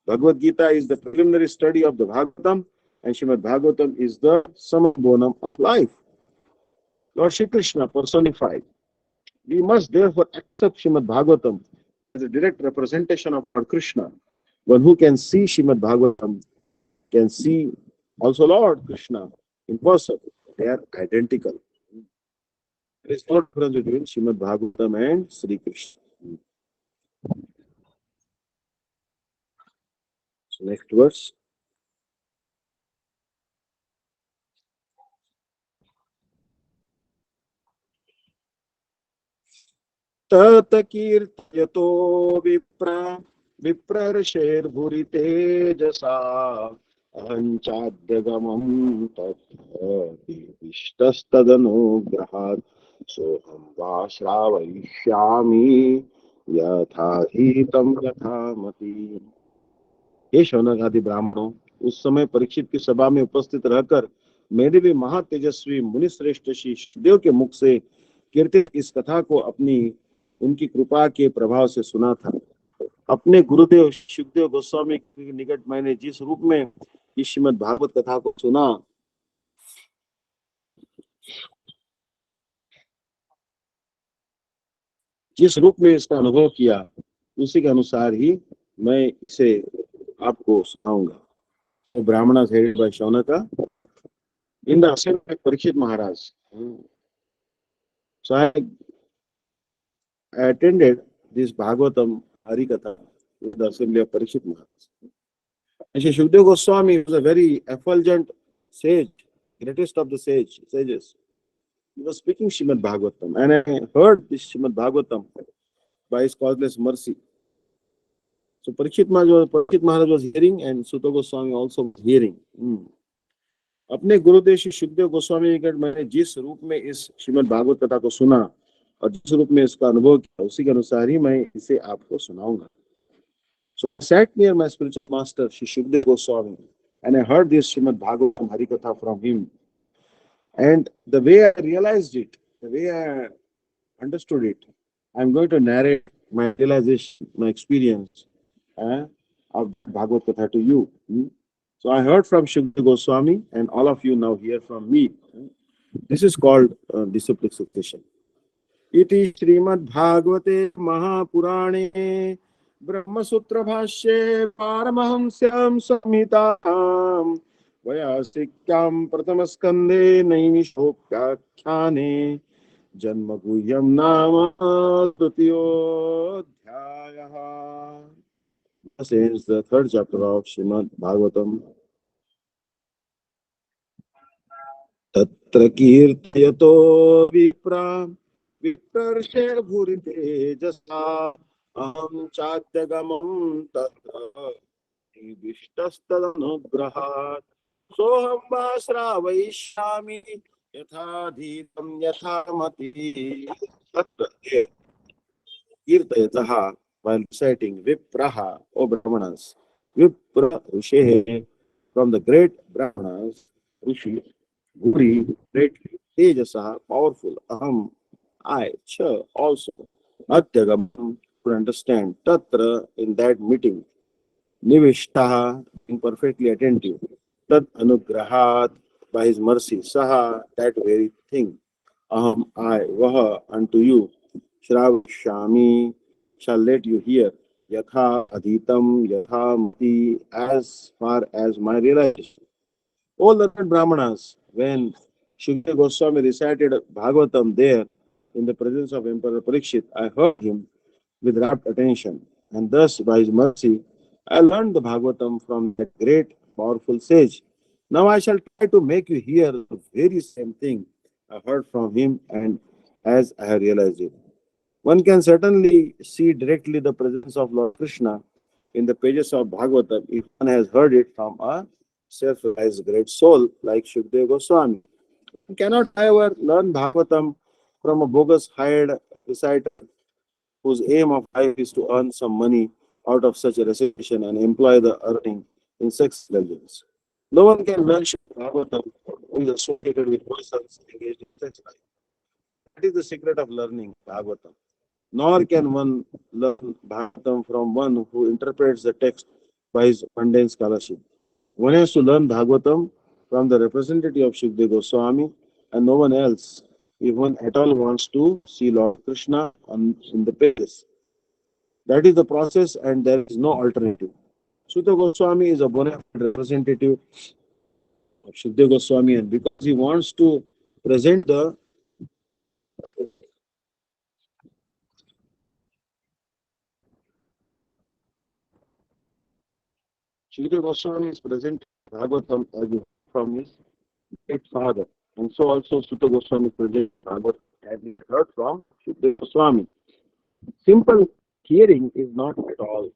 Bhagavad Gita is the preliminary study of the Bhagavatam, and Srimad Bhagavatam is the summum bonum of life. Lord Shri Krishna personified. We must therefore accept Srimad Bhagavatam as a direct representation of Lord Krishna. One who can see Srimad Bhagavatam can see also Lord Krishna in person. They are identical. There is no difference between Srimad Bhagavatam and Sri Krishna. So next verse. ततकीर्त्यतो विप्रा विप्रर्षेर्भुरितेजसा अहञ्चाद्यगमं तत्तस्तदनुग्रहात् सोऽहं वा श्रावयिष्यामि यथा हितं यथामति। हे शौनक आदि ब्राह्मणों, उस समय परीक्षित की सभा में उपस्थित रहकर मैंने भी महातेजस्वी मुनिश्रेष्ठ श्री सुखदेव के मुख से कीर्तित इस कथा को अपनी उनकी कृपा के प्रभाव से सुना था। अपने गुरुदेव सुखदेव गोस्वामी के निकट मैंने जिस रूप में इस श्रीमद् भागवत कथा को सुना, जिस रूप में इसका अनुभव किया, उसी के अनुसार ही मैं इसे आपको सुनाऊंगा। तो ब्राह्मण headed by Shaunaka in the assembly of Parikshit Maharaj. So I attended this Bhagavatam Harikatha in the assembly of Parikshit Maharaj. And Shri Shukdev Goswami was a very effulgent sage, greatest of the sages. He was speaking Srimad Bhagavatam, and I heard this Srimad Bhagavatam by his causeless mercy. So Parikshit Maharaj was hearing, and Sutta Goswami also was hearing. अपने गुरुदेव श्री सुखदेव गोस्वामी जी के मैंने जिस रूप में इस श्रीमद् भागवत कथा को सुना और जिस रूप में इसका अनुभव किया, उसी के अनुसार ही मैं इसे आपको सुनाऊंगा. So I sat near my spiritual master Shri Shukdev Goswami, and I heard this Srimad Bhagavatam Harikatha from him. And the way I realized it, the way I understood it, I'm going to narrate my realization, my experience of Bhagavad Katha to you. So I heard from Shukdev Goswami, and all of you now hear from me. This is called disciplic succession. Iti Srimad Bhagavate Mahapurane Brahmasutra Bhashye Paramahamsyam Samhitam Vayasikyam Pratamaskande Naimishokyakhyane Janma Guhyam Nama Dutiyodhyayah. This is the third chapter of Srimad Bhagavatam. Tatra kirtayato vipra viprarshe bhuri tejasa aham chadyagamam tatra vishtastanugrahat soham vasravayishami yathadhitam yathamati. Tatra kirtayataha, while reciting vipraha, O Brahmanas, vipra rishe, from the great Brahmanas, rishi, guri, greatly, tejasa, powerful, aham, I, cha, also, adyagamam, to understand, tatra, in that meeting, nivishtaha, being perfectly attentive, tat anugrahat, by his mercy, saha, that very thing, aham, I, vaha, unto you, shravashami, shall let you hear, yatha adhitam, yatha mati, as far as my realization. All the Brahmanas, when Shukdev Goswami recited Bhagavatam there in the presence of Emperor Parikshit, I heard him with rapt attention, and thus by his mercy I learned the Bhagavatam from that great powerful sage. Now I shall try to make you hear the very same thing I heard from him and as I have realized it. One can certainly see directly the presence of Lord Krishna in the pages of Bhagavatam if one has heard it from a self-realized great soul like Shukdev Goswami. One cannot, however, learn Bhagavatam from a bogus hired reciter whose aim of life is to earn some money out of such a recitation and employ the earning in sex legends. No one can learn Srimad Bhagavatam who is associated with persons engaged in sex life. That is the secret of learning Bhagavatam. Nor can one learn Bhagavatam from one who interprets the text by his mundane scholarship. One has to learn Bhagavatam from the representative of Shukdev Goswami and no one else if one at all wants to see Lord Krishna in the pages. That is the process and there is no alternative. Sutta Goswami is a bona fide representative of Shukdev Goswami, and because he wants to present the Shukdev Goswami is present Bhagavatam as from his great father, and so also Sutta Goswami presents Bhagavatam as he heard from Shukdev Goswami. Simple hearing is not at all.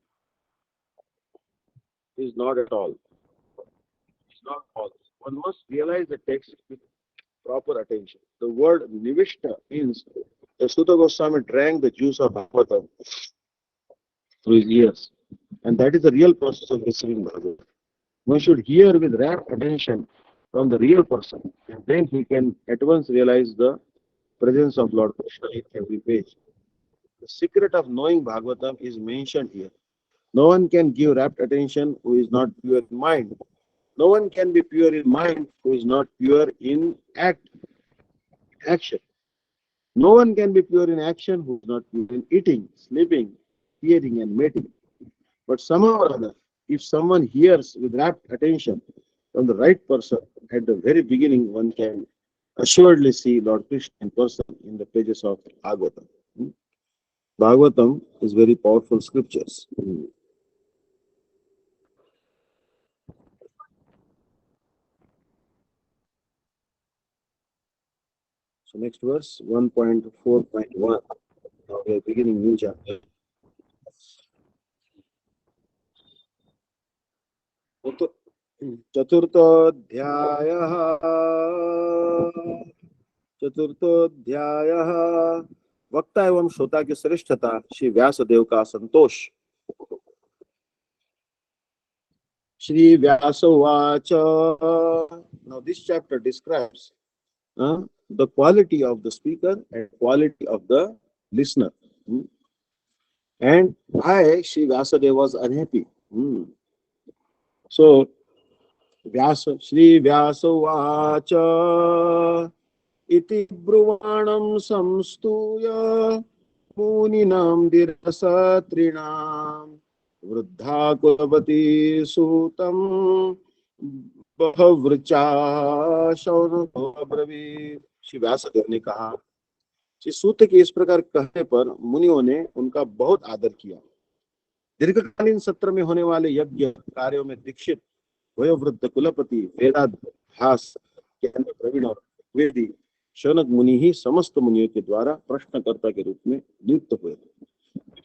Is not at all. It's not false. One must realize the text with proper attention. The word nivishta means the Sutta Goswami drank the juice of Bhagavatam through his ears, and that is the real process of receiving Bhagavatam. One should hear with rapt attention from the real person, and then he can at once realize the presence of Lord Krishna in every page. The secret of knowing Bhagavatam is mentioned here. No one can give rapt attention who is not pure in mind. No one can be pure in mind who is not pure in action. No one can be pure in action who is not pure in eating, sleeping, hearing, and mating. But somehow or other, if someone hears with rapt attention from the right person at the very beginning, one can assuredly see Lord Krishna in person in the pages of Bhagavatam. Bhagavatam is very powerful scriptures. So next verse 1.4.1. Now we are beginning new chapter. चतुर्थोऽध्यायः चतुर्थोऽध्यायः वक्ता एवं श्रोता की श्रेष्ठता श्री व्यासदेव का संतोष। Shri व्यासोवाच। Now this chapter describes the quality of the speaker and quality of the listener. And why Sri Vyasadeva was unhappy. So Shri Vyasovacha iti ब्रुवाणं संस्तूय मुनिनां दीर्घसत्रिणां वृद्धा कुलवती सूतं बहवृचा शौनको अब्रवीत्। श्री व्यासदेव ने कहा, श्री सूत के इस प्रकार कहने पर मुनियों ने उनका बहुत आदर किया। दीर्घकालीन सत्र में होने वाले यज्ञ कार्यों में दीक्षित वयोवृद्ध कुलपति वेदाभ्यास के अंदर प्रवीण और वेदी शौनक मुनि ही समस्त मुनियों के द्वारा प्रश्नकर्ता के रूप में नियुक्त हुए थे।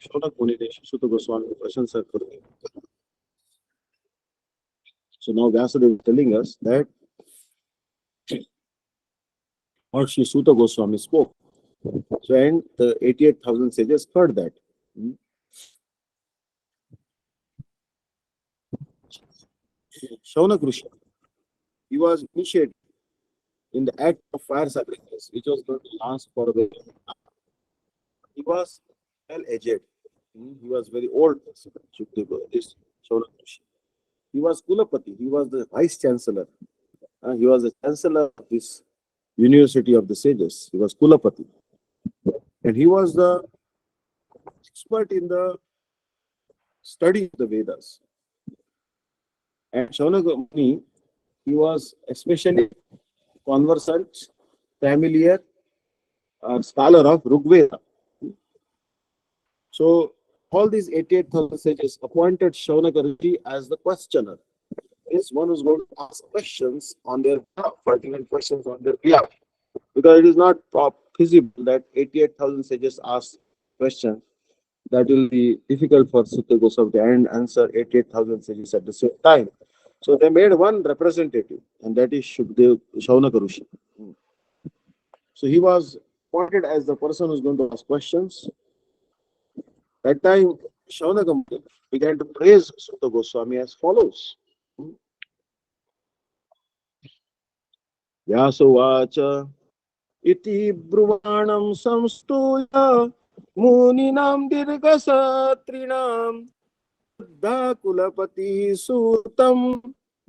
शौनक मुनि ने सूत गोस्वामी की प्रशंसा करते। So now Vyasadeva is telling us that what Sri Suta Goswami spoke. So and the 88,000 sages heard that. Shaunak Rishi, he was initiated in the act of fire sacrifice, which was going to last for a very long time. He was well aged. He was very old. This Shaunak Rishi. He was Kulapati. He was the vice chancellor. He was the chancellor of this University of the Sages. He was Kulapati. And he was the expert in the study of the Vedas. And Shaunaka Muni, he was especially conversant, familiar, scholar of Rigveda. So all these 88,000 sages appointed Shaunaka Rishi as the questioner. Is one who's going to ask questions on their behalf, pertinent questions on their behalf. Because it is not feasible that 88,000 sages ask questions. That will be difficult for Sutta Goswami to answer 88,000 sages at the same time. So they made one representative, and that is Shukdev Shaunaka Rishi. So he was appointed as the person who is going to ask questions. That time, Shaunaka began to praise Sutta Goswami as follows. Vyasovacha iti bruvanam samstuya muninam dirghasatrinam buddha kulapati sutam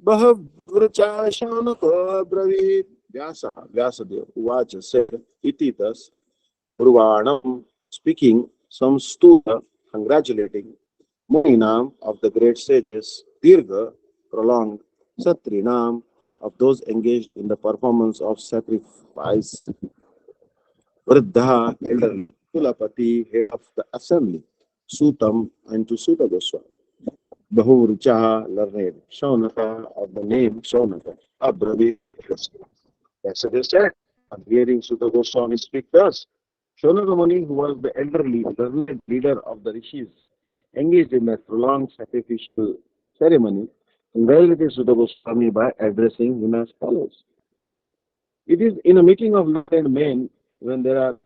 bahavrucha shaunako abravit. Vyasadeva Uvacha said, iti thus, bruvanam, speaking, samstuya, congratulating, muninam, of the great sages, dirgha, prolonged, satrinam, of those engaged in the performance of sacrifice, Vruddha, elderly, Kulapati, head of the assembly, Sutam, and to Suta Goswami, Bahuvruchaha, learned, Shaunaka, of the name Shaunaka, Abravi, that's a said. On hearing Suta Goswami speak thus, Shaunaka Muni, who was the elderly, learned leader of the rishis, engaged in a prolonged sacrificial ceremony, congratulated Suta Goswami by addressing him as follows. It is in a meeting of learned men when there are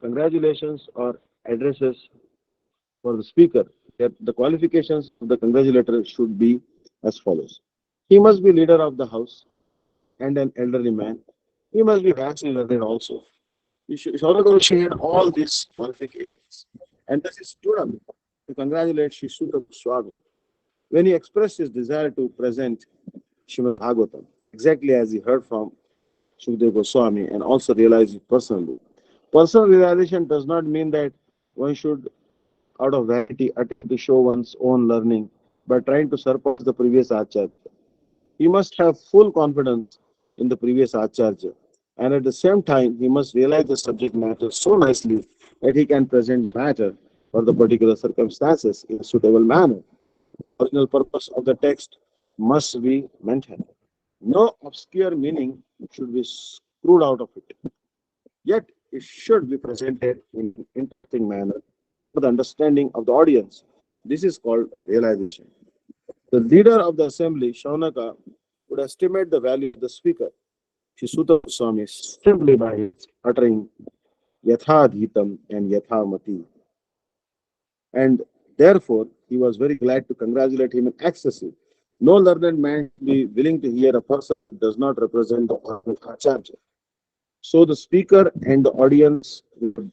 congratulations or addresses for the speaker that the qualifications of the congratulator should be as follows. He must be leader of the house and an elderly man. He must be vastly learned also. Shaunaka Rishi had all these qualifications. And thus he stood up to congratulate Sri Suta Goswami when he expressed his desire to present Srimad Bhagavatam, exactly as he heard from Shukdev Goswami and also realized it personally. Personal realization does not mean that one should, out of vanity, attempt to show one's own learning by trying to surpass the previous Acharya. He must have full confidence in the previous Acharya, and at the same time, he must realize the subject matter so nicely that he can present matter for the particular circumstances in a suitable manner. The original purpose of the text must be maintained. No obscure meaning should be screwed out of it. Yet it should be presented in an interesting manner for the understanding of the audience. This is called realization. The leader of the assembly, Shaunaka, would estimate the value of the speaker, Shisuta Goswami, simply by his uttering Yathadhitam and Yathamati. And therefore, he was very glad to congratulate him in excessive. No learned man should be willing to hear a person who does not represent the Acharya. So the speaker and the audience were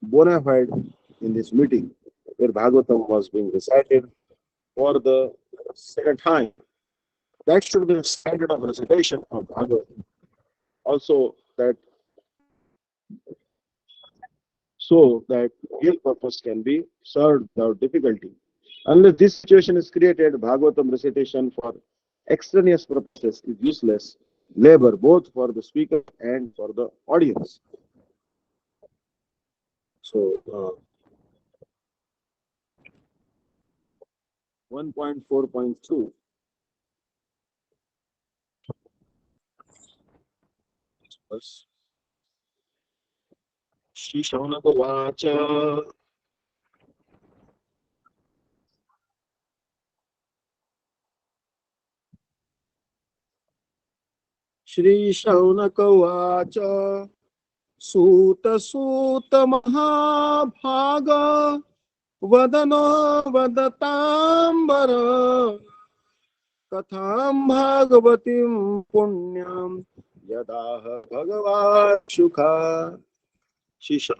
bona fide in this meeting where Bhagavatam was being recited for the second time. That should be the standard of recitation of Bhagavatam. Also, that so that real purpose can be served without difficulty. Unless this situation is created, Bhagavatam recitation for extraneous purposes is useless labor both for the speaker and for the audience. So, 1.4.2 was Shri Shaunaka Vacha. Shri Shaunaka Vacha. सूत सूत महाभाग वदनो वदतांबर कथां भागवतीं पुण्यां यदाह भगवान् शुका शिशु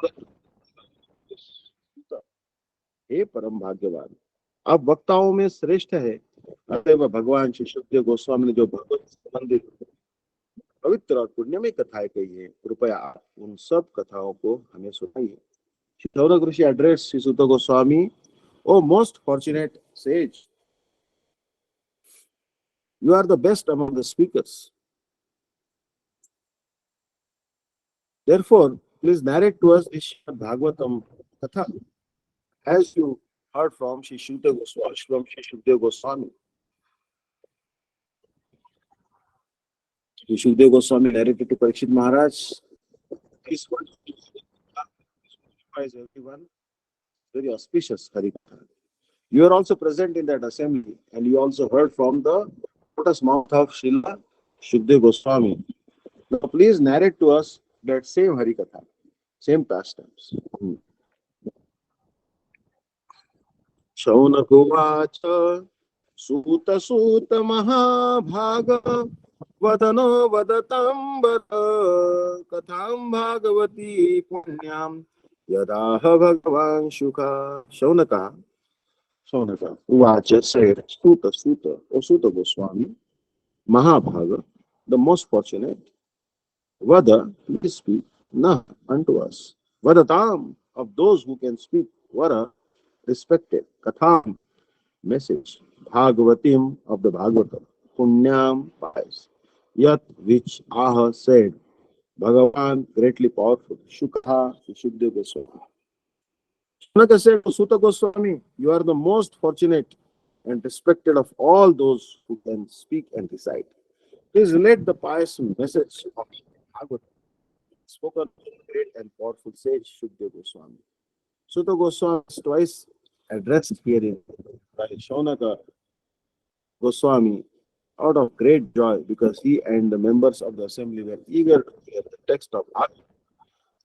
हे परम भाग्यवान आप वक्ताओं में श्रेष्ठ है अतएव भगवान श्री सुखदेव गोस्वामी ने जो भगवत संबंधित पवित्र और पुण्यमय कथाएं कही है कृपया आप उन सब कथाओं को हमें सुनाइए Shaunaka Rishi addressed Sri Suta Goswami, O most fortunate sage, you are the best among the speakers. Therefore, please narrate to us this Bhagavatam Katha, as you heard from Sri Suta Goswami, from Sri Shukdev Goswami. Sri Shukdev Goswami narrated to Parikshit Maharaj. This one signifies everyone very auspicious Harikatha. You are also present in that assembly, and you also heard from the lotus mouth of Srila Shukdev Goswami. Now, please narrate to us that same Harikatha, same pastimes. Shaunakuvacha Suta Suta Mahabhaga Vadano Vadatambara Katham Bhagavati Punyam Yadaha Bhagavan Shuka Shaunaka Uvacha said Suta Suta O Suta Goswami Mahabhaga, the most fortunate, Vada, please speak, Nah, unto us. Vadatam, of those who can speak, Vara, respected, Katham, message, Bhagavatim, of the Bhagavatam, Punyam, pious, Yat, which Aha said, Bhagavan, greatly powerful, Shukha, Shukdev Goswami. Shaunaka said to Suta Goswami, you are the most fortunate and respected of all those who can speak and recite. Please relate the pious message of Bhagavatam spoken by the great and powerful sage Shukdev Goswami. Suta Goswami is twice addressed herein by Shaunaka Goswami out of great joy because he and the members of the assembly were eager to hear the text of Bhagavatam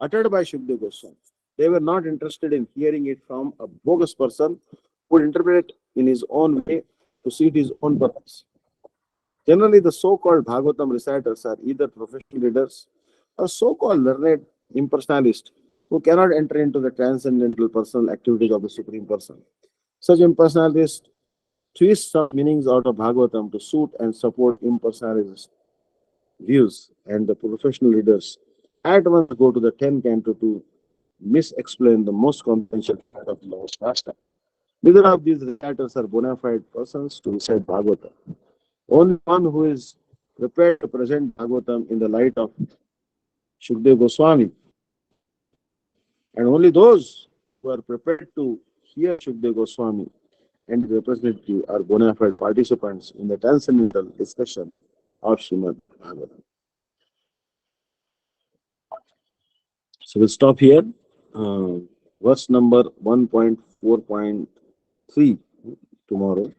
uttered by Shukdev Goswami. They were not interested in hearing it from a bogus person who would interpret it in his own way to suit his own purpose. Generally, the so-called Bhagavatam reciters are either professional readers or so-called learned impersonalists who cannot enter into the transcendental personal activities of the Supreme Person. Such impersonalists twist some meanings out of Bhagavatam to suit and support impersonalist views, and the professional readers at once go to the 10th canto to misexplain the most confidential part of the Lord's pastime. Neither of these reciters are bona fide persons to recite Bhagavatam. Only one who is prepared to present Bhagavatam in the light of Shukdev Goswami, and only those who are prepared to hear Shukdev Goswami and his representative are bona fide participants in the transcendental discussion of Srimad Bhagavatam. So we'll stop here. Verse number 1.4.3 tomorrow.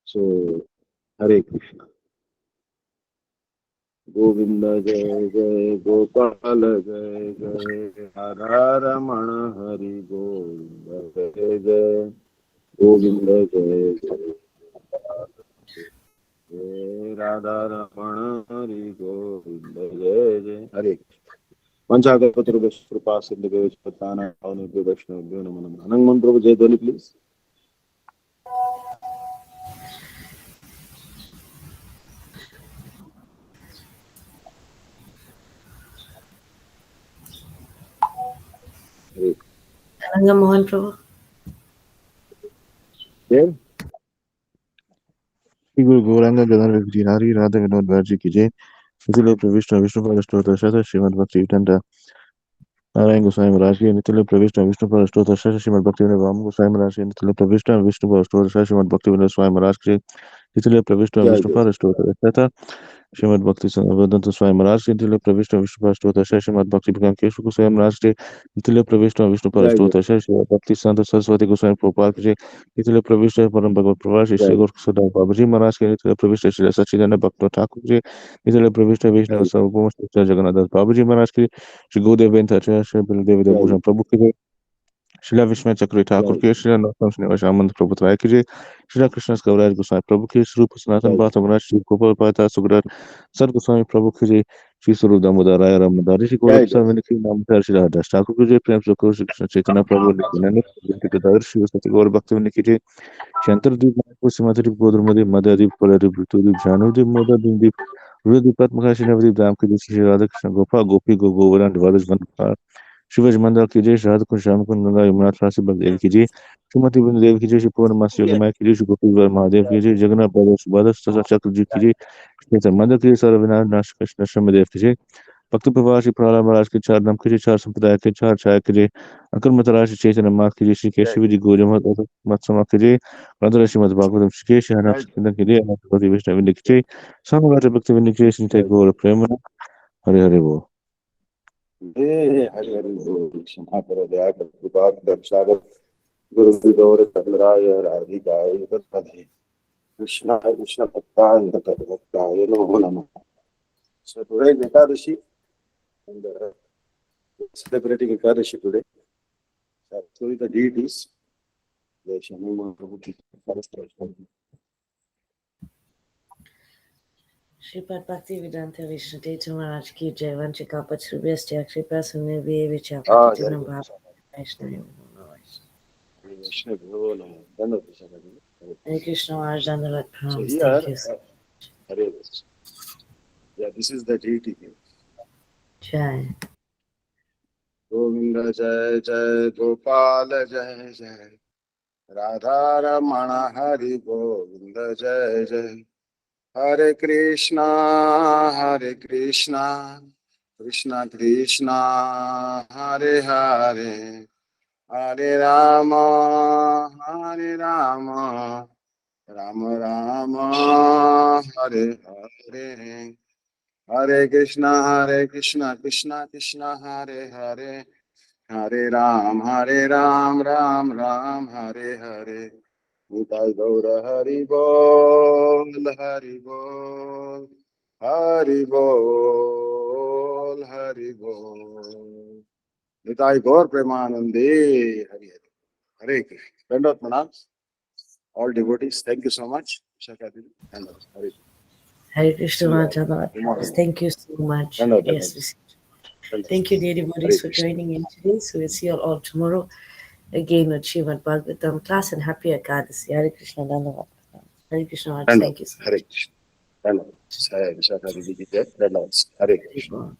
So Hare Krishna. Govinda Jai Jai Gopal Jai Jai Radha Ramana Hari Govinda Jai Jai Govinda Jai Jai Radha Ramana Hari Govinda Jai Jai Hare Panchagapatrubhya Krupa Sindhubhya Patana Pavanubhya Vaishnavabhyo Namo Namo. Anangman Prabhu Jai Dhoni, please. Ananga Mohan Prabhu. Yeah. Shri गुरु गौरांग गदाधर गिरिधारी राधा विनोद बैनर्जी की जय। इसलिए प्रविष्ट विष्णुपाद स्तोत्र शास्त्र श्रीमद् भक्ति विठंड नारायण गोस्वामी महाराज की नित्य प्रविष्ट विष्णुपाद स्तोत्र शास्त्र श्रीमद् भक्ति विनोद राम गोस्वामी महाराज की नित्य प्रविष्ट विष्णुपाद स्तोत्र शास्त्र श्रीमद् भक्ति विनोद स्वामी महाराज की नित्य प्रविष्ट विष्णुपाद स्तोत्र शास्त्र श्रीमद् भक्ति वेदांत स्वामी महाराज की नित्य प्रविष्ट विष्णुपाद स्तोत्र शास्त्र श्रीमद् भक्ति विज्ञान केशव गोस्वामी महाराज की नित्य प्रविष्ट विष्णुपाद स्तोत्र शास्त्र श्रीमद् भक्ति संत सरस्वती गोस्वामी प्रभुपाद की नित्य प्रविष्ट परम भगवत प्रभाष श्री गुरु सदा बाबूजी महाराज के नित्य प्रविष्ट श्री सच्चिदानंद भक्त ठाकुर जी नित्य प्रविष्ट वैष्णव सर्वभौम जगन्नाथ बाबूजी महाराज की श्री गुरुदेव वेंकटाचार्य श्री बलदेव भूषण प्रभु की शिला विस्मय चक्र ठाकुर की शिला नौतम श्रीनिवास आनंद प्रभु राय की शिला कृष्ण गौराज गोस्वामी प्रभु की स्वरूप सनातन बात श्री गोपाल पाता सुग्रत सर गोस्वामी प्रभु की श्री स्वरूप दामोदर राय रामदारी श्री गोरख स्वामी की नाम श्री हरदास ठाकुर की प्रेम सुख श्री कृष्ण चैतन्य प्रभु नित्यानंद श्री सत्य गौर भक्त की शंतरदीप नागपुर सीमादीप गोद्रमदीप मध्यदीप फलदीप ऋतुदीप जानवदीप मोददीप रुद्रदीप पद्मकाशी नवदीप धाम की श्री राधा कृष्ण गोपा गोपी गोवर्धन द्वादश बंद शिवज मंदिर की जय राधा कुंज श्याम कुंज गंगा यमुना राशि बलदेव की जय श्रीमती देव की जय श्री पूर्णमासी योगी माया की जय श्री गोपी महादेव की जय जगन्नाथ बलदेव सुभद्रा चक्र जी की जय मंदिर की सर्व विनाश नाश कृष्ण श्रमदेव की जय भक्त प्रभा श्री प्रहलाद महाराज के चार नाम के चार संप्रदाय के चार छाया के जय अंकर मतराशि चैतन्य माँ की जय श्री केशव जी गौरी मत समा के जय ग्रंथ श्रीमद भागवतम श्री केश के जय भगवती वैष्णव की जय सामगाट भक्त की जय श्री गौर प्रेम हरे हरे बोल। हरे हरे बोल। क्षमा करो, दया करो, कृपा करो, सागर गुरु गौर चंद्राय राधिकाय तत्पदे कृष्णा कृष्ण भक्ताय तत्भक्ताय नमो नमः। So today is Ekadashi and celebrating Ekadashi today. So the deities, the Shani Prabhu ki first person. Sripad Bhakti Vedanta Vishnu Deta Maharaj ki jai. Vanchika Patrubhyasya Kripa Sindhubhye Vicha Patitanam Bhava Vaishnavim Namo Vaishnavim. Hare Krishna Maharaj Dandavat Pranams. Thank you so much. Hare Yeah, this is the deity here. Jai. Govinda Jai Jai Gopal Jai Jai Radha Ramana Hari Govinda Jai Jai Hare Krishna Krishna Krishna Hare Hare Hare Rama Rama Rama Hare Hare Hare Krishna Krishna Krishna Hare Hare Hare Ram Ram Ram Hare Hare Nitai Gaura Hari Bol Hari Bol Hari Bol Hari Bol Nitai Gaur Premanande Hari Hare Hare Krishna. Send out pranams. All devotees, thank you so much. Shakati and Hare. Hare Krishna Maharaj Dandavat. Thank you so much. Yes. Thank you, dear devotees, for joining in today. So we'll see you all tomorrow again with Srimad Bhagavatam class, and happy Ekadasi. Hare Krishna Dandavat. Hare Krishna Maharaj. Thank you so much. Hare Krishna. Hare Krishna.